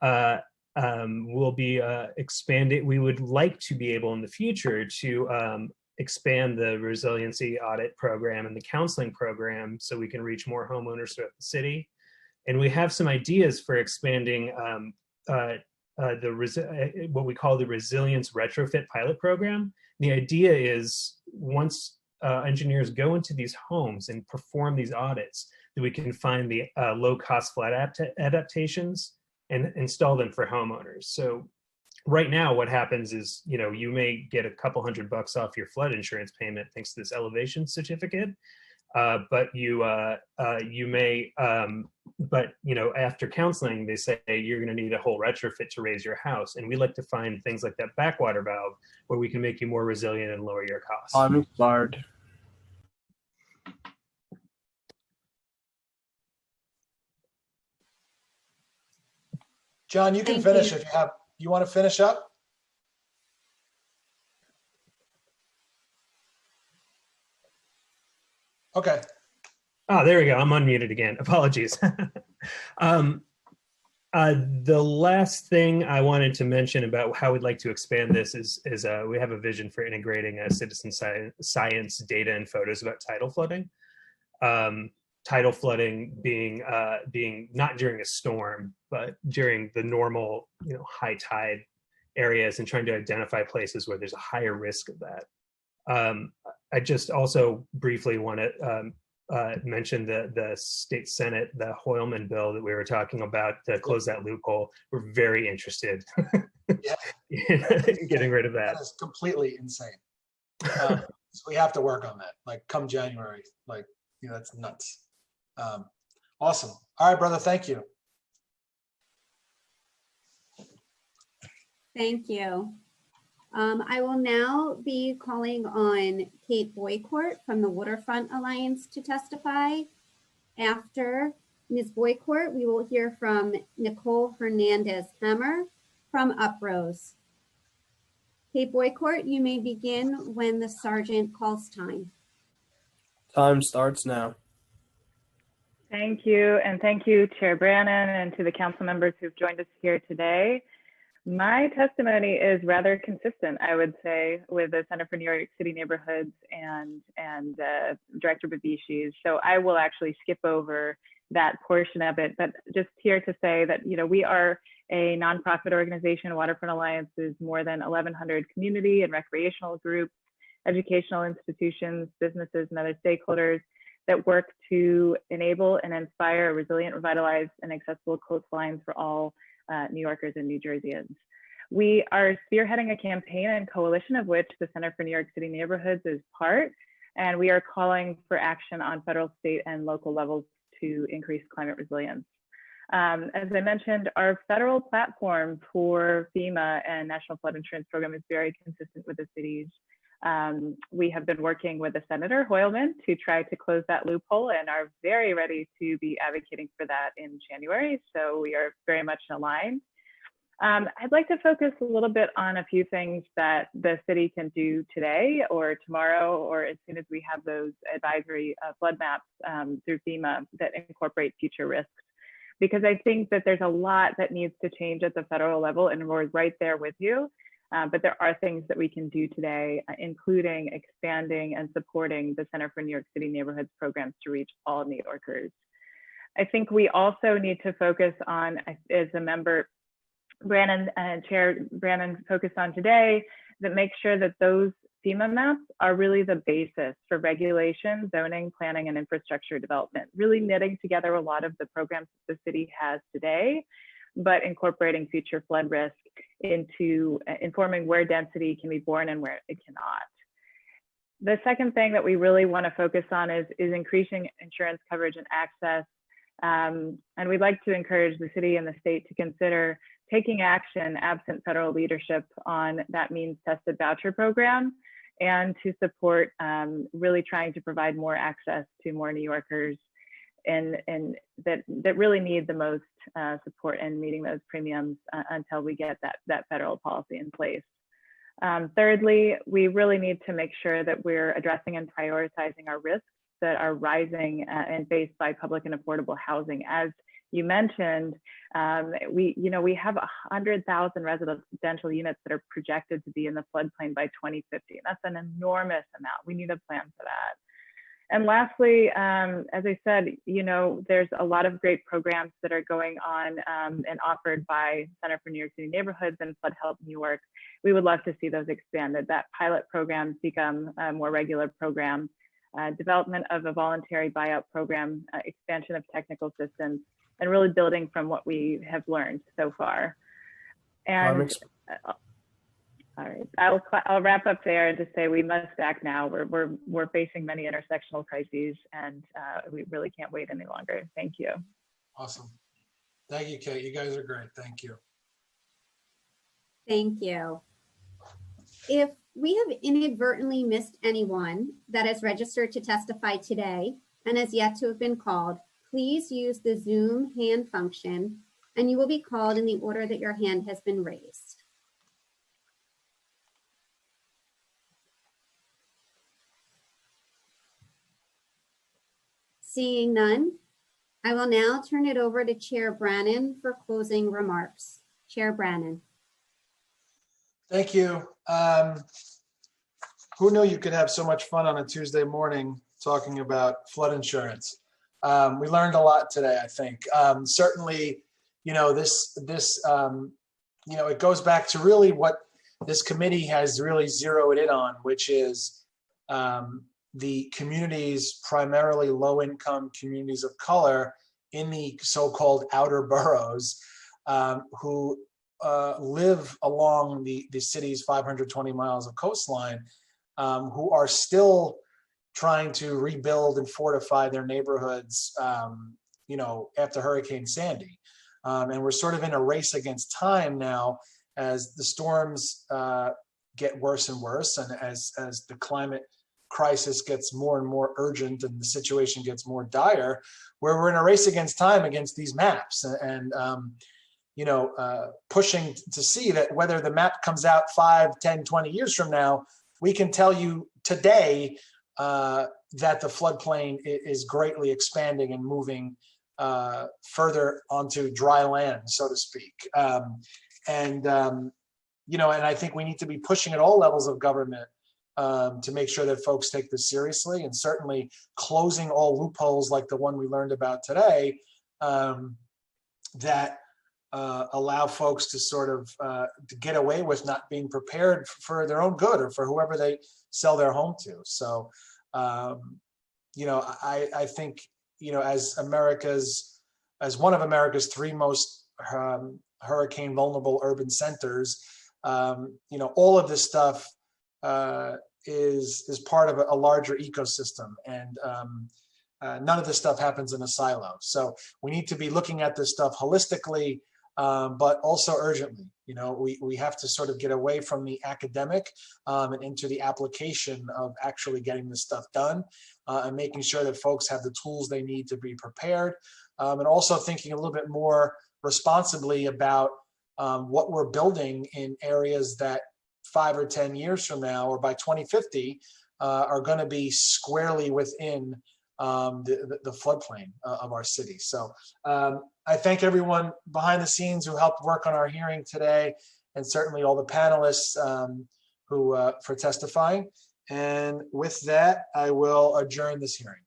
We'll be expanding. We would like to be able in the future to expand the resiliency audit program and the counseling program so we can reach more homeowners throughout the city. And we have some ideas for expanding what we call the resilience retrofit pilot program. The idea is once engineers go into these homes and perform these audits, that we can find the low-cost flood adaptations and install them for homeowners. So right now what happens is, you may get a couple $100 off your flood insurance payment thanks to this elevation certificate, but after counseling, they say you're going to need a whole retrofit to raise your house. And we like to find things like that backwater valve where we can make you more resilient and lower your costs.
I'm expired.
John, you can
Thank
finish
you.
if you want to finish up. Okay.
Oh, there we go. I'm unmuted again. Apologies. The last thing I wanted to mention about how we'd like to expand this is we have a vision for integrating citizen science data and photos about tidal flooding. Tidal flooding being not during a storm, but during the normal, high tide areas, and trying to identify places where there's a higher risk of that. I just also briefly want to mention the state Senate, the Hoylman bill that we were talking about to close that loophole. We're very interested in getting rid of that.
That is completely insane. So we have to work on that. Like come January, that's nuts. Awesome. All right, brother. Thank you.
Thank you. I will now be calling on Kate Boycourt from the Waterfront Alliance to testify. After Ms. Boycourt, we will hear from Nicole Hernandez-Hammer from Uprose. Kate Boycourt, you may begin when the sergeant calls time.
Time starts now.
Thank you, and thank you, Chair Brannon, and to the council members who've joined us here today. My testimony is rather consistent, I would say, with the Center for New York City Neighborhoods and Director Babishi's. So I will actually skip over that portion of it, but just here to say that, we are a nonprofit organization. Waterfront Alliance is more than 1,100 community and recreational groups, educational institutions, businesses, and other stakeholders that work to enable and inspire resilient, revitalized, and accessible coastlines for all New Yorkers and New Jerseyans. We are spearheading a campaign and coalition of which the Center for New York City Neighborhoods is part, and we are calling for action on federal, state, and local levels to increase climate resilience. As I mentioned, our federal platform for FEMA and National Flood Insurance Program is very consistent with the city's. We have been working with the Senator Hoylman to try to close that loophole and are very ready to be advocating for that in January. So we are very much aligned. I'd like to focus a little bit on a few things that the city can do today or tomorrow, or as soon as we have those advisory flood maps through FEMA that incorporate future risks. Because I think that there's a lot that needs to change at the federal level, and we're right there with you. But there are things that we can do today, including expanding and supporting the Center for New York City Neighborhoods programs to reach all New Yorkers. I think we also need to focus on, as a member, Chair Brannon focused on today, that make sure that those FEMA maps are really the basis for regulation, zoning, planning, and infrastructure development, really knitting together a lot of the programs that the city has today, but incorporating future flood risk into informing where density can be born and where it cannot. The second thing that we really want to focus on is increasing insurance coverage and access. And we'd like to encourage the city and the state to consider taking action absent federal leadership on that means tested voucher program, and to support really trying to provide more access to more New Yorkers and that really need the most support in meeting those premiums until we get that federal policy in place. Thirdly, we really need to make sure that we're addressing and prioritizing our risks that are rising and faced by public and affordable housing. As you mentioned, we have 100,000 residential units that are projected to be in the floodplain by 2050. That's an enormous amount. We need a plan for that. And lastly, as I said, there's a lot of great programs that are going on and offered by Center for New York City Neighborhoods and Flood Help New York. We would love to see those expanded, that pilot program become a more regular program, development of a voluntary buyout program, expansion of technical systems, and really building from what we have learned so far. And all right, I'll wrap up there and just say we must act now. We're facing many intersectional crises, and we really can't wait any longer. Thank you.
Awesome. Thank you, Kate. You guys are great. Thank you.
Thank you. If we have inadvertently missed anyone that is registered to testify today and has yet to have been called, please use the Zoom hand function and you will be called in the order that your hand has been raised. Seeing none, I will now turn it over to Chair Brannon for closing remarks. Chair Brannon.
Thank you. Who knew you could have so much fun on a Tuesday morning talking about flood insurance? We learned a lot today, I think. Certainly, it goes back to really what this committee has really zeroed in on, which is the communities, primarily low-income communities of color in the so-called outer boroughs, who live along the city's 520 miles of coastline, who are still trying to rebuild and fortify their neighborhoods, after Hurricane Sandy. And we're sort of in a race against time now as the storms get worse and worse, and as the climate crisis gets more and more urgent and the situation gets more dire, where we're in a race against time against these maps and pushing to see that whether the map comes out 5, 10, 20 years from now, we can tell you today that the floodplain is greatly expanding and moving further onto dry land, so to speak. And I think we need to be pushing at all levels of government to make sure that folks take this seriously, and certainly closing all loopholes like the one we learned about today that allow folks to sort of to get away with not being prepared for their own good or for whoever they sell their home to. So, I think, as one of America's 3 most hurricane vulnerable urban centers, all of this stuff is part of a larger ecosystem, and none of this stuff happens in a silo. So we need to be looking at this stuff holistically, but also urgently. We have to sort of get away from the academic and into the application of actually getting this stuff done, and making sure that folks have the tools they need to be prepared, and also thinking a little bit more responsibly about what we're building in areas that 5 or 10 years from now, or by 2050, are going to be squarely within the floodplain of our city. So I thank everyone behind the scenes who helped work on our hearing today, and certainly all the panelists who for testifying. And with that, I will adjourn this hearing.